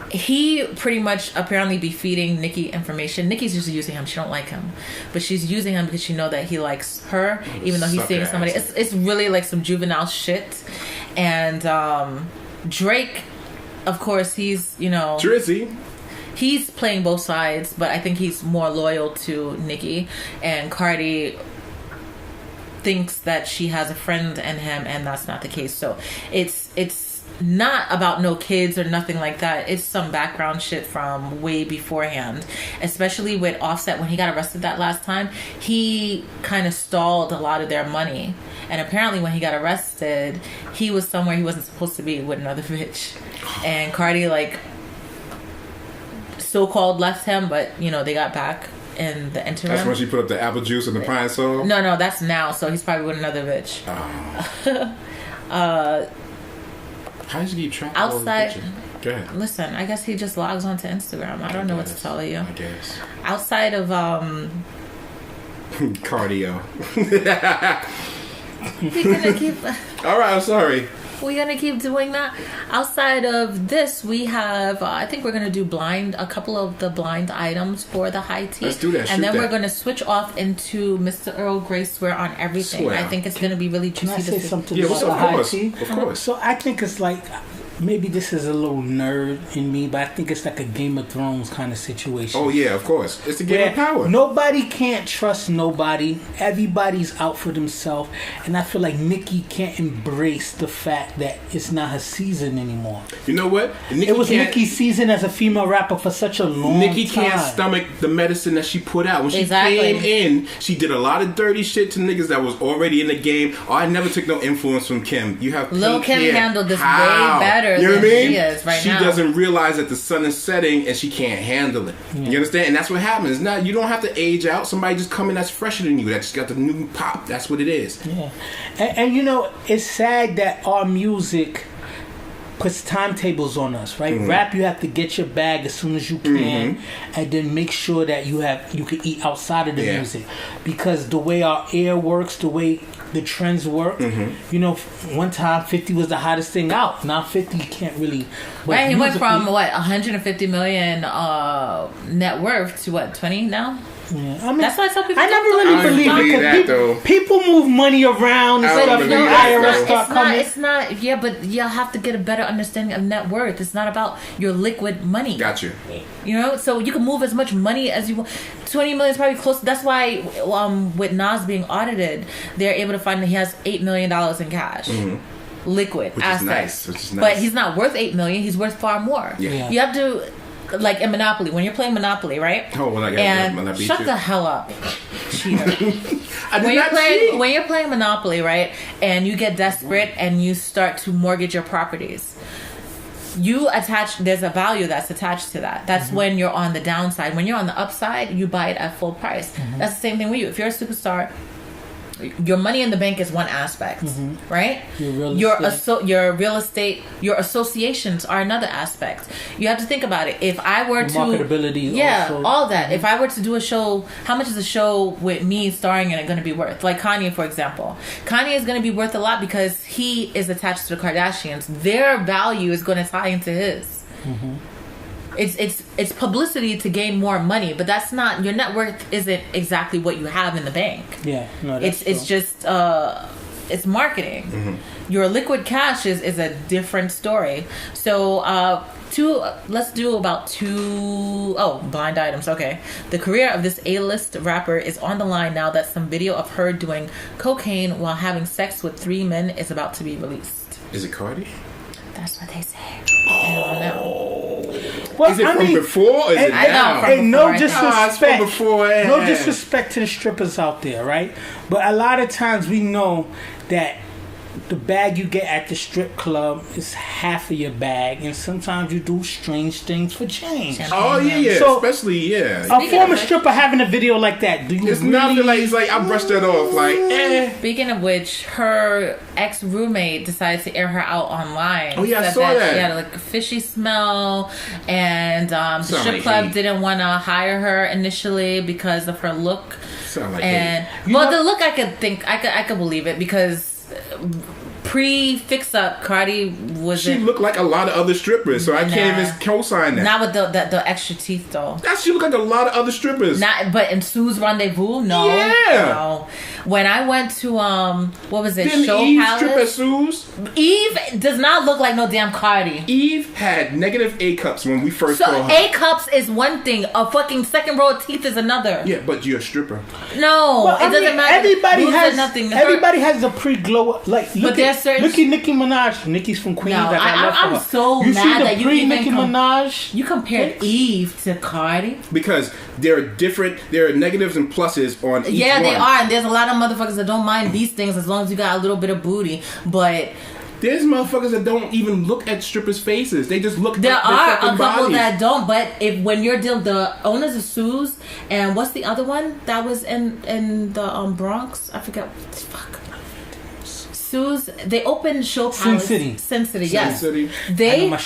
He pretty much apparently be feeding Nicki information. Nicki's just using him. She don't like him. But she's using him because she know that he likes her, even though he's seeing somebody. It's really like some juvenile shit. And Drake, of course, he's, Drizzy. He's playing both sides, but I think he's more loyal to Nicki. And Cardi thinks that she has a friend in him, and that's not the case. So it's not about no kids or nothing like that. It's some background shit from way beforehand, especially with Offset. When he got arrested that last time, he kind of stalled a lot of their money, and apparently when he got arrested, he was somewhere he wasn't supposed to be with another bitch. And Cardi so-called left him, but they got back in the interim. That's when she put up the apple juice and the pine sol? No, that's now, so he's probably with another bitch. How did you keep track of outside? all the bitches? Go ahead. Listen, I guess he just logs onto Instagram. I don't know what to tell you. I guess. Outside of cardio. we're gonna keep. All right, I'm sorry. We're gonna keep doing that. Outside of this, we have. I think we're gonna do a couple of the blind items for the HighTea. Let's do that. And then we're gonna switch off into Mr. Earl Grey swear on everything. Swear. I think it's gonna be really juicy. Can I say something Yeah, about the HighTea? Of course. So I think it's like, maybe this is a little nerd in me, but I think it's like a Game of Thrones kind of situation. Oh yeah, of course. It's a game of power. Nobody can't trust nobody. Everybody's out for themselves, and I feel like Nicki can't embrace the fact that it's not her season anymore. You know what? It was Nicki's season as a female rapper for such a long Nicki time. can't stomach the medicine that she put out. When she came in, she did a lot of dirty shit to niggas that was already in the game. Oh, I never took no influence from Kim. You have Lil' Kim hair. handled this How? way better You know than what I mean? she is right she now. doesn't realize that the sun is setting and she can't handle it. Yeah. You understand? And that's what happens. Now you don't have to age out. Somebody just come in that's fresher than you. That's got the new pop. That's what it is. Yeah, and it's sad that our music puts timetables on us, right? Mm-hmm. Rap, you have to get your bag as soon as you can, and then make sure that you can eat outside of the music, because the way our air works, the way the trends work, one time 50 was the hottest thing out. Now 50 you can't really. Right, he went from 150 million net worth to 20 now. Yeah. I mean, that's why some people. I never really believe it because people move money around and stuff. And the IRS start coming. It's not. Yeah, but you'll have to get a better understanding of net worth. It's not about your liquid money. Got you. So you can move as much money as you want. 20 million is probably close. That's why with Nas being audited, they're able to find that he has $8 million in cash. Liquid assets. Which is nice. But he's not worth $8 million. He's worth far more. Yeah. You have to. Like in Monopoly, when you're playing Monopoly, right? Oh, well, I got and beat shut you. the hell up, cheater. When you're playing Monopoly, right, and you get desperate and you start to mortgage your properties, there's a value that's attached to that. That's when you're on the downside. When you're on the upside, you buy it at full price. That's the same thing with you. If you're a superstar your money in the bank is one aspect, right? Your real estate. Your associations are another aspect. You have to think about it. If I were to marketability, also. all that. If I were to do a show, how much is a show with me starring in it going to be worth? Like Kanye, for example. Kanye is going to be worth a lot because he is attached to the Kardashians. Their value is going to tie into his. It's publicity to gain more money, but that's not, your net worth isn't exactly what you have in the bank. Yeah, no, that's it's just it's marketing. Your liquid cash is a different story. So let's do about blind items. Okay, the career of this A-list rapper is on the line now that some video of her doing cocaine while having sex with 3 men is about to be released. Is it Cardi? That's what they say. I don't know. Well, is it from before or is it now? Hey, no disrespect. It's from before. No disrespect to the strippers out there, right? But a lot of times we know that the bag you get at the strip club is half of your bag, and sometimes you do strange things for change. Oh yeah, so, especially a former stripper having a video like that. Do you? It's nothing like it's like I brushed that off. Like, Speaking of which, her ex-roommate decided to air her out online. Oh yeah, I saw that. She had like a fishy smell, and the strip club didn't want to hire her initially because of her look. Sound like the look I could believe it because. Pre-fix up, Cardi wasn't. She looked like a lot of other strippers, so I can't even co-sign that. Not with the extra teeth though. She looked like a lot of other strippers. But in Sue's Rendezvous, no. Yeah. No. When I went to what was it? Didn't Show Eve Palace. strip at Sue's? Eve does not look like no damn Cardi. Eve had negative A cups when we first saw her. A cups is one thing. A fucking second row of teeth is another. Yeah, but you're a stripper. No, it doesn't matter. Everybody has a pre-glow. Like, look at Nicki Minaj. Nicki's from Queens. No, I'm so you mad that you even Nicki Minaj. You compared Eve to Cardi because there are negatives and pluses on each one. Yeah, they are, and there's a lot of motherfuckers that don't mind these things as long as you got a little bit of booty, but. There's motherfuckers that don't even look at strippers' faces. They just look at their fucking bodies. There are a couple that don't, but when you're dealing the owners of Sue's and what's the other one that was in the Bronx? I forgot. Fuck. Sue's, they opened Show Palace. Sin City, yes. Sin City. Sin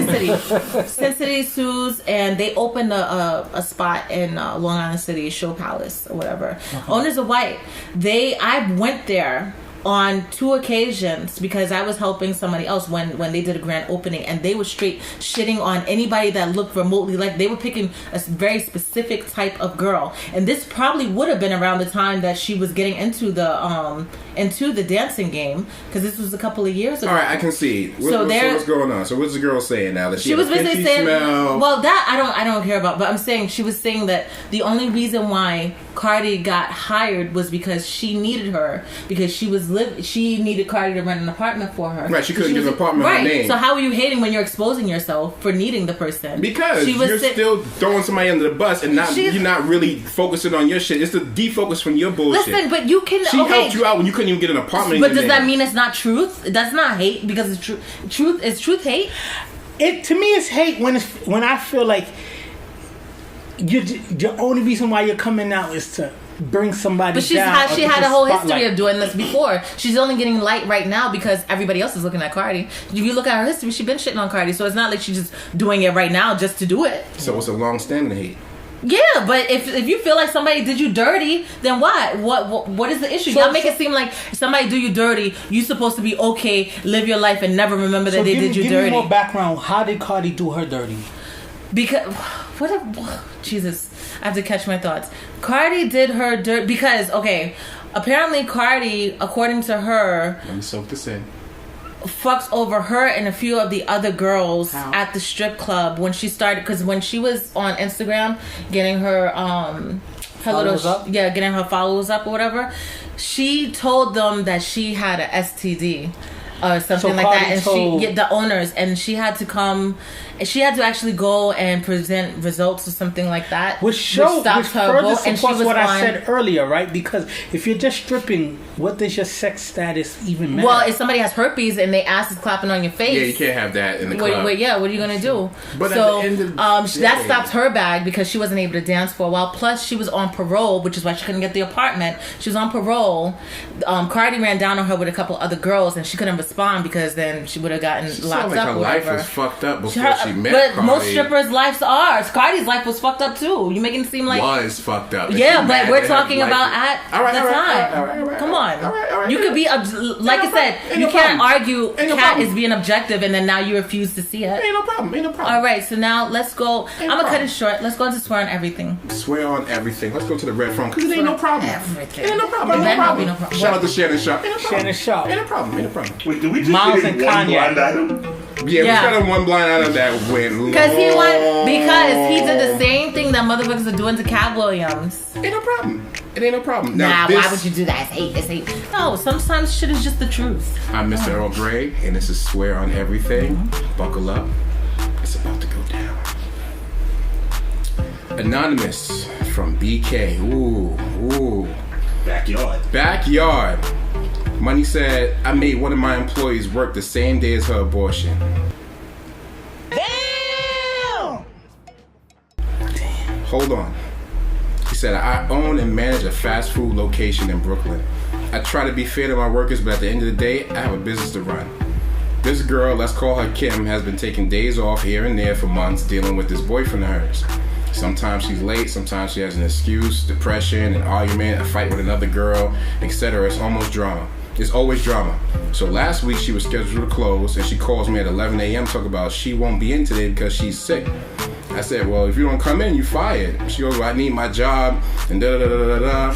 City. Sin City, Sue's, and they opened a spot in Long Island City, Show Palace or whatever. Owners are white. I went there on 2 occasions because I was helping somebody else when they did a grand opening, and they were straight shitting on anybody that looked remotely like they were picking a very specific type of girl. And this probably would have been around the time that she was getting into the dancing game, because this was a couple of years ago. All right, I can see. What's going on? So what's the girl saying now? That she was basically saying, smell? Well, that I don't care about, but I'm saying she was saying that the only reason why Cardi got hired was because she needed her, because she needed Cardi to rent an apartment for her. Right, she couldn't get an apartment on her name. So how are you hating when you're exposing yourself for needing the person? Because you're still throwing somebody under the bus and you're not really focusing on your shit. It's the defocus from your bullshit. Listen, but you can. She helped you out when you couldn't even get an apartment. But does that mean it's not truth? That's not hate because it's truth. Is truth hate? To me, it's hate when I feel like the only reason why you're coming out is to bring somebody down. But she had a whole history of doing this before. She's only getting light right now because everybody else is looking at Cardi. If you look at her history, she's been shitting on Cardi, so it's not like she's just doing it right now just to do it. So it's a long-standing hate. Yeah, but if you feel like somebody did you dirty, then what? What is the issue? Y'all make it seem like if somebody do you dirty, you supposed to be okay, live your life, and never remember that they did you dirty. Give me more background. How did Cardi do her dirty? Because Jesus, I have to catch my thoughts. Cardi did her dirt because apparently Cardi, according to her, let me soak this in, fucks over her and a few of the other girls at the strip club when she started, because when she was on Instagram getting her getting her followers up or whatever, she told them that she had a STD or something like that, and the owners, and she had to come she had to actually go and present results or something like that, which further supports what I said earlier, right? Because if you're just stripping, what does your sex status even matter? Well, if somebody has herpes and they ass is clapping on your face, you can't have that in the club. What are you gonna do? But so at the end of that stopped her bag because she wasn't able to dance for a while. Plus, she was on parole, which is why she couldn't get the apartment. She was on parole. Cardi ran down on her with a couple other girls, and she couldn't respond because then she would have gotten locked up. Her life was fucked up before she met But Cardi. most strippers' lives are. Cardi's life was fucked up too. You making it seem like was fucked up. Yeah, but we're talking about at the time. Come on, you could be like I said. You can't argue. Katt is being objective, and then now you refuse to see it. Ain't no problem. All right, so now let's go. I'm gonna cut it short. Let's go into swear on everything. Swear on everything. Let's go to the red phone because it ain't no problem. Everything. Ain't no problem. Shout out to Shannon Sharp. Shannon Sharp. Ain't no problem. Wait, did we just Miles get and one Kanye. blind item? Yeah, we got a one blind item that went long. Because he did the same thing that motherfuckers are doing to Katt Williams. Ain't no problem. It ain't no problem. Nah, why would you do that? It's hate. No, sometimes shit is just the truth. I'm Mr. Earl Grey, and this is Swear on Everything. Buckle up. It's about to go down. Anonymous from BK. Ooh. Backyard. Money said, I made one of my employees work the same day as her abortion. Damn! Hold on. He said, I own and manage a fast food location in Brooklyn. I try to be fair to my workers, but at the end of the day, I have a business to run. This girl, let's call her Kim, has been taking days off here and there for months dealing with this boyfriend of hers. Sometimes she's late, sometimes she has an excuse, depression, an argument, a fight with another girl, etc. It's always drama. So last week she was scheduled to close and she calls me at 11 a.m. talk about she won't be in today because she's sick. I said, well, if you don't come in, you fired. She goes, well, I need my job and da-da-da-da-da-da.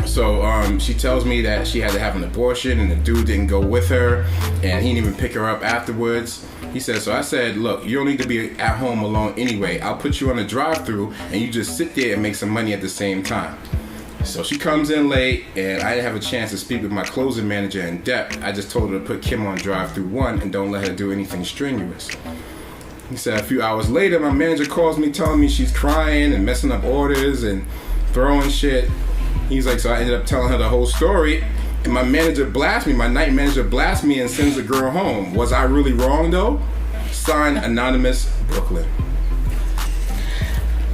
So she tells me that she had to have an abortion and the dude didn't go with her and he didn't even pick her up afterwards. He said, so I said, look, you don't need to be at home alone anyway. I'll put you on a drive-thru and you just sit there and make some money at the same time. So she comes in late and I didn't have a chance to speak with my closing manager in depth. I just told her to put Kim on drive-thru 1 and don't let her do anything strenuous. He said a few hours later, my manager calls me telling me she's crying and messing up orders and throwing shit. He's like, so I ended up telling her the whole story. And my manager blasts me, my night manager blasts me and sends the girl home. Was I really wrong though? Signed, Anonymous, Brooklyn.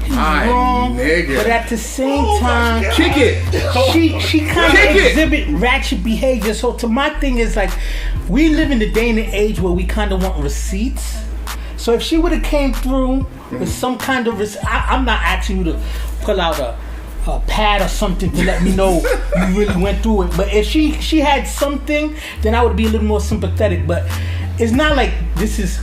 Wrong, nigga. but at the same time, kick it. She kind of exhibit ratchet behavior. So to my thing is like, we live in the day and the age where we kind of want receipts. So if she would have came through with some kind of I'm not asking you to pull out a pad or something to let me know you really went through it. But if she had something, then I would be a little more sympathetic. But it's not like this is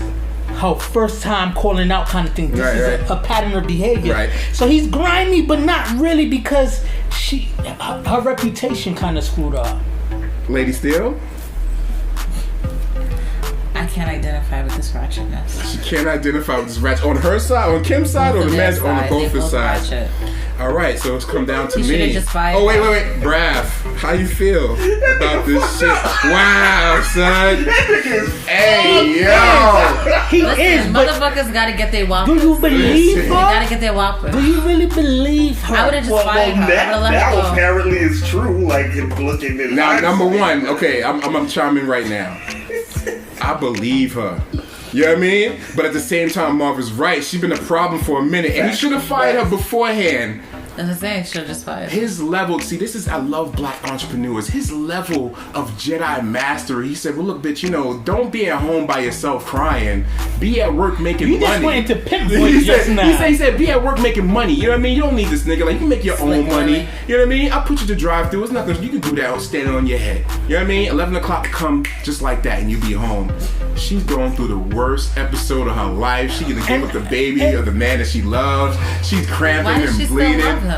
her first time calling out kind of thing. This is a pattern of behavior. Right. So he's grimy, but not really because her reputation kind of screwed up. Ladysteele? I can't identify with this ratchetness. She can't identify with this ratchet. On her side, on Kim's side, or the man's on both his sides? All right, so it's come down to me. Just oh, wait. Brav, how you feel about this shit? Wow, son. Hey, yo. Listen, motherfuckers gotta get their whoppers. Do you believe her? They gotta get their whoppers. Do you really believe her? I would have just fired her. That apparently is true. Like, looking at now, number one, okay, I'm chiming right now. I believe her. You know what I mean? But at the same time, Marv is right. She's been a problem for a minute. And he should have fired her beforehand. That's the thing. Should have just fired. His level, see, I love black entrepreneurs. His level of Jedi mastery. He said, well, look, bitch, don't be at home by yourself crying. Be at work making money. You just went into pimp voice just now. He said, be at work making money. You know what I mean? You don't need this nigga. Like, you can make your own money. You know what I mean? I'll put you to drive through. It's nothing. You can do that standing on your head. You know what I mean? 11 o'clock come just like that and you be home. She's going through the worst episode of her life. She gonna give up the baby or the man that she loves. She's cramping and bleeding.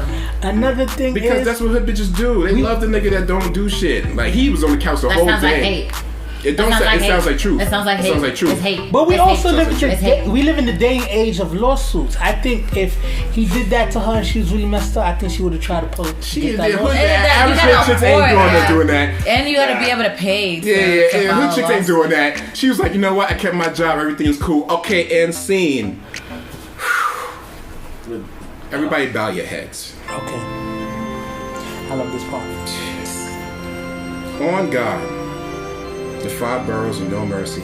Another thing because that's what hood bitches do. They love the nigga that don't do shit. Like he was on the couch the whole day. Like hate. It don't. It sounds like truth. It sounds like hate. Sounds like truth. It's hate. But we It's also hate. we live in the day and age of lawsuits. I think if he did that to her and she was really messed up, I think she would have tried to pull. She get did. that lawsuit. Average chicks ain't doing that. And you gotta be able to pay. Yeah. Hood chicks ain't doing that. She was like, you know what? I kept my job. Everything's cool. Okay, and scene. Everybody bow your heads. Okay. I love this part. On God, the 5 boroughs of no mercy.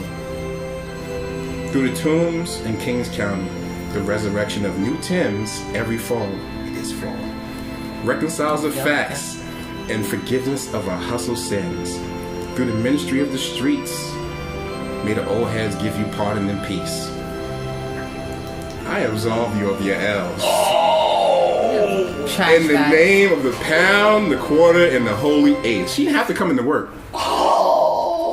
Through the tombs in Kings County, the resurrection of new Timbs, every fall is fall. Reconciles the facts and forgiveness of our hustle sins. Through the ministry of the streets, may the old heads give you pardon and peace. I absolve you of your L's. In the name of the pound, the quarter, and the holy eight. She didn't have to come into work.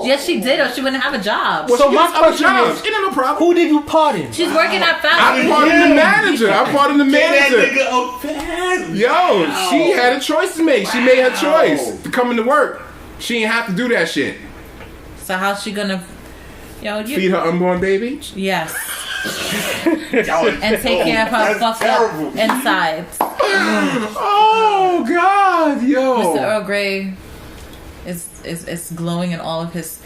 Yes, she did, or she wouldn't have a job. Well, so my question is, she didn't no problem. Who did you pardon? She's working at I'm Facts. pardon the manager. I'm pardon the manager. That nigga a fan. Yo, she had a choice to make. She made her choice to come into work. She didn't have to do that shit. So how's she gonna, Feed her unborn baby? Yes. And take care of her fucked up insides. Oh God, yo. Mr. Earl Grey is glowing in all of his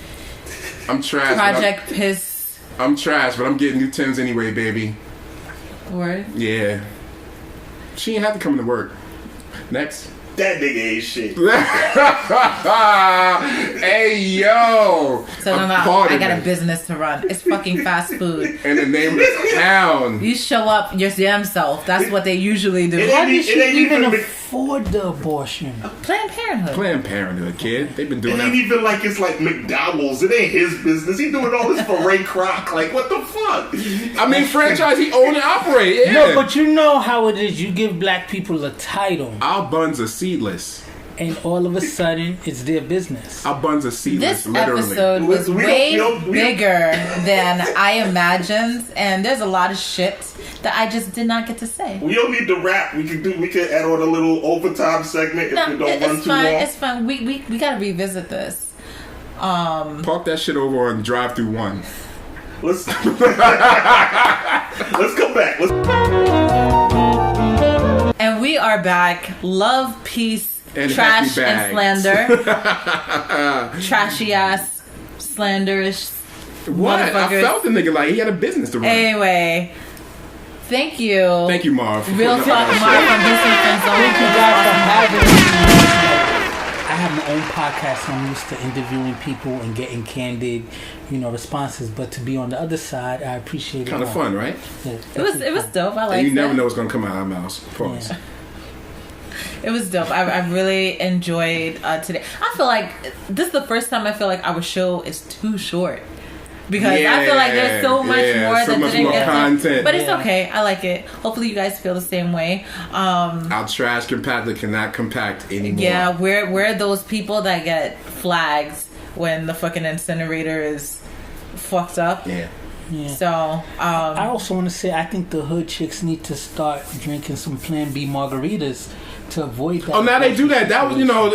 I'm trash. project piss. I'm trash, but I'm getting new Timbs anyway, baby. Word? Yeah. She ain't have to come into work. Next. That nigga ain't shit. Hey, yo. So no, I got a business to run. It's fucking fast food. In the name of the town. You show up your damn self. That's what they usually do. How did she even afford the abortion? Planned Parenthood. Planned Parenthood, kid. They've been doing It that. ain't even like it's like McDowell's. It ain't his business. He doing all this for Ray Kroc. Like, what the fuck? I mean, franchise, he own and operate. Yeah. No, but you know how it is. You give black people a title, Our buns are seedless. and all of a sudden, it's their business. Our buns are seedless, This literally. episode was We way don't- bigger than I imagined, and there's a lot of shit that I just did not get to say. We don't need to rap. We could add on a little overtime segment if No, we don't run it's too fine. long. It's fine. We gotta revisit this. Park that shit over on drive through 1. Let's come back. And we are back. Love, peace, And trash, happy and bags. slander. Trashy ass, slanderish. What? I Motherfuckers. felt the nigga like he had a business to run. Anyway, thank you. Thank you, Marv. for Real putting up talk, with Marv that from Houston Friend Zone. Thank you guys for having me. I have my own podcast, so I'm used to interviewing people and getting candid, responses. But to be on the other side, I appreciate it. Kind of fun, right? Yeah, It was dope. I liked And you never it. know what's gonna come out of our mouths. Pause. Yeah. It was dope. I really enjoyed today. I feel like this is the first time I feel like our show is too short. Because I feel like there's so much more so that much didn't more get to. content. But it's okay. I like it. Hopefully you guys feel the same way. Our trash compactor cannot compact anymore. Yeah, we're those people that get flags when the fucking incinerator is fucked up. Yeah. Yeah. So I also want to say I think the hood chicks need to start drinking some Plan B margaritas to avoid that. Oh, now they do that. That was, now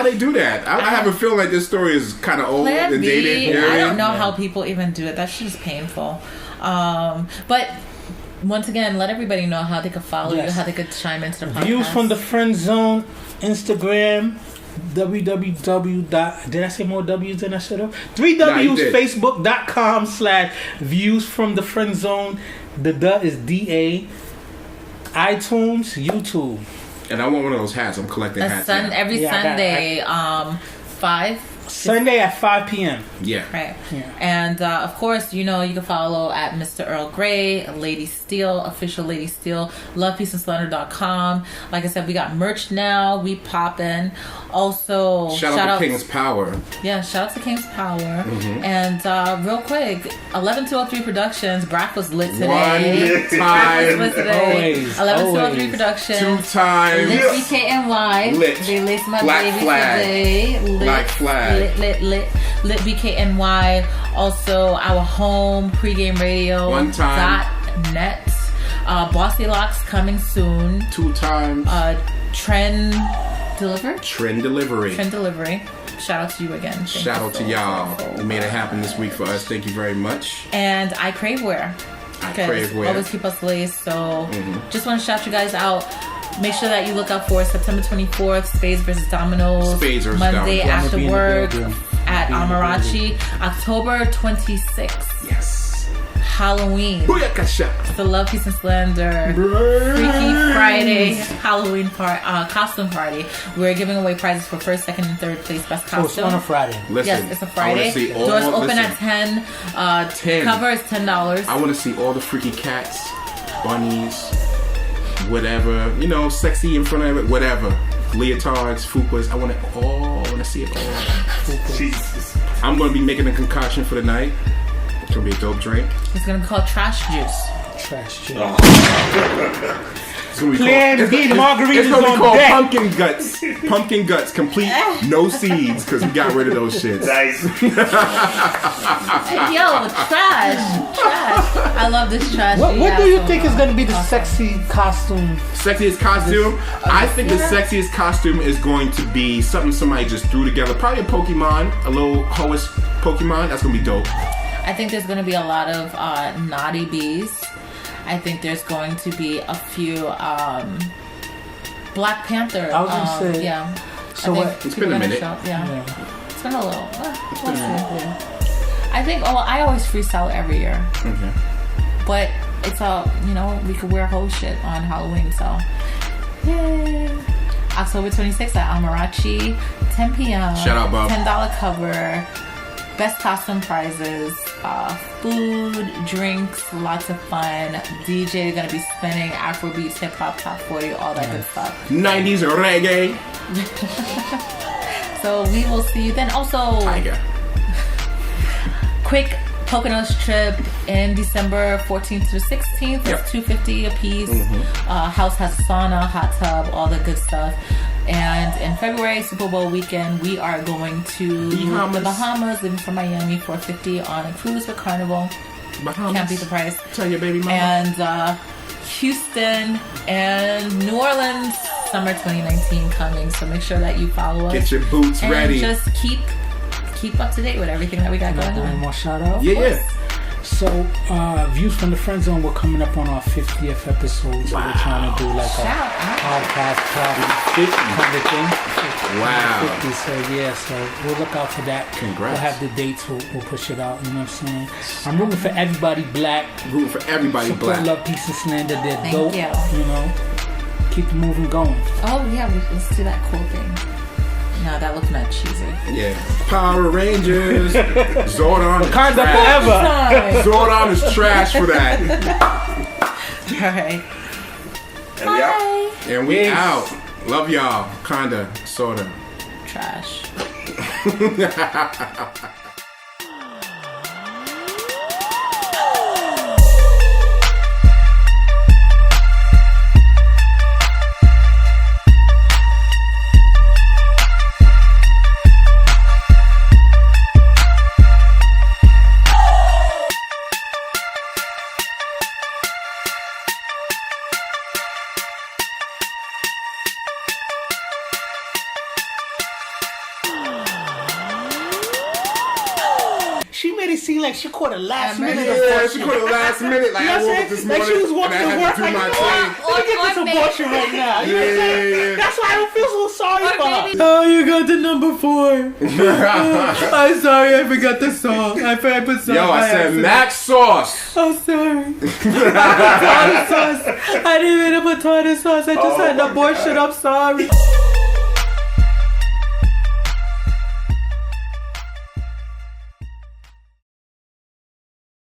they do that. I have a feeling like this story is kind of old Plan and B, dated. You know what I I don't mean? know how people even do it. That's just painful. But once again, let everybody know how they could follow you, how they could chime into the podcast. Views from the Friend Zone, Instagram, Did I say more W's than I should have? 3 W's, did. Facebook.com/Views from the Friend Zone. The is DA. iTunes, YouTube. And I want one of those hats. I'm collecting hats. now. Every Yeah, I got- Sunday, 5. Sunday at 5 p.m. Yeah. Right. Yeah. And of course, you can follow at Mr. Earl Grey, Ladysteele, official Ladysteele, lovepeaceandslander.com. Like I said, we got merch now. We poppin'. Also, Shout out to King's Power. Yeah, shout out to King's Power. Mm-hmm. And real quick, 11203 Productions. Brack was lit today. One Brack was time. lit today. Always, 11203 always. Productions. 2 times. Lit BKNY. Lit. They laced my Black baby flag. today. Lit, Black flag. Lit BKNY. Also, our home pregame radio. One time. .net. BossyLocs coming soon. 2 times. Trend delivery. Trend delivery. Trend delivery. shout out to you again. Shout out to y'all who made it happen this week for us. Thank you very much. And Icravewear. Icravewear. Always keep us laced. So just want to shout you guys out. Make sure that you look out for September 24th, Spades versus Dominoes. Spades versus Monday Dominoes. after work at Amarachi. October 26th. Yes. Halloween. Booyakasha. It's the Love, Peace, and Slander Freaky Friday Halloween costume party. We're giving away prizes for first, second, and third place best costume. It's on a Friday. Listen, yes, it's a Friday. Doors open at 10. 10. Cover is $10. I want to see all the freaky cats, bunnies, whatever. You know, sexy in front of it, whatever. Leotards, fupas. I want it all. I want to see it all. Jesus. I'm going to be making a concoction for the night. It's going to be a dope drink. It's going to be called Trash Juice. Trash juice. It's going to be Plan B margaritas It's going to be on called deck. Pumpkin Guts. Pumpkin Guts, complete, no seeds, because we got rid of those shits. Nice. Yo, trash. I love this trash. What do you think is going to be the sexy costume? Sexiest costume? I think the sexiest costume is going to be something somebody just threw together. Probably a Pokemon, a little hoish Pokemon. That's going to be dope. I think there's going to be a lot of naughty bees. I think there's going to be a few Black Panther. I was going to say. Yeah. So what? It's been a minute. Yeah. It's been a little. We'll see. I think, I always freestyle every year. Okay. But it's we could wear whole shit on Halloween, so. Yay. October 26th at Amarachi, 10 p.m. Shout out, Bob. $10 cover. Best costume prizes, food, drinks, lots of fun. DJ gonna be spinning Afrobeats, hip hop, top 40, all that good stuff. 90s reggae. So we will see you then. Also, Tiger. quick Poconos trip in December 14th to 16th. Yep. It's $250 a piece. House has a sauna, hot tub, all the good stuff. And in February, Super Bowl weekend, we are going to the Bahamas, leaving from Miami, $450 on a cruise with Carnival. Bahamas. Can't beat the price. Tell your baby mama. And Houston and New Orleans, summer 2019 coming. So make sure that you follow us. Get your boots and ready. Just keep up to date with everything that we got going on. More shout out? Yeah. So, Views from the Friend Zone, we're coming up on our 50th episode. So we're trying to do like a podcast party kind of thing. Wow. 50, so we'll look out for that. Congrats. We'll have the dates, we'll push it out, you know what I'm saying? I'm rooting for everybody black. Rooting for everybody Support black. Love, Peace, and Slander. They're Thank dope. you. You know, keep the moving going. Oh yeah, let's do that cool thing. No, that looks not cheesy. Yeah. Power Rangers. Zordon is Kinda trash. forever. Zordon is trash for that. All right. Bye. And we out. Love y'all. Kinda. Sorta. Trash. She made it seem like she caught a last minute. Yeah, she caught it last minute. Like, I woke up this morning like she was walking and I to had work. to do my Like, thing. let me get this abortion right now. You know what I'm saying? Yeah. That's why I don't feel so sorry for her. Oh, you got the number 4. I'm sorry, I forgot the song. I put song. Yo, I said Max Sauce. Oh, sorry. Tartar sauce. I didn't mean to put tartar sauce. I just had an abortion. I'm sorry.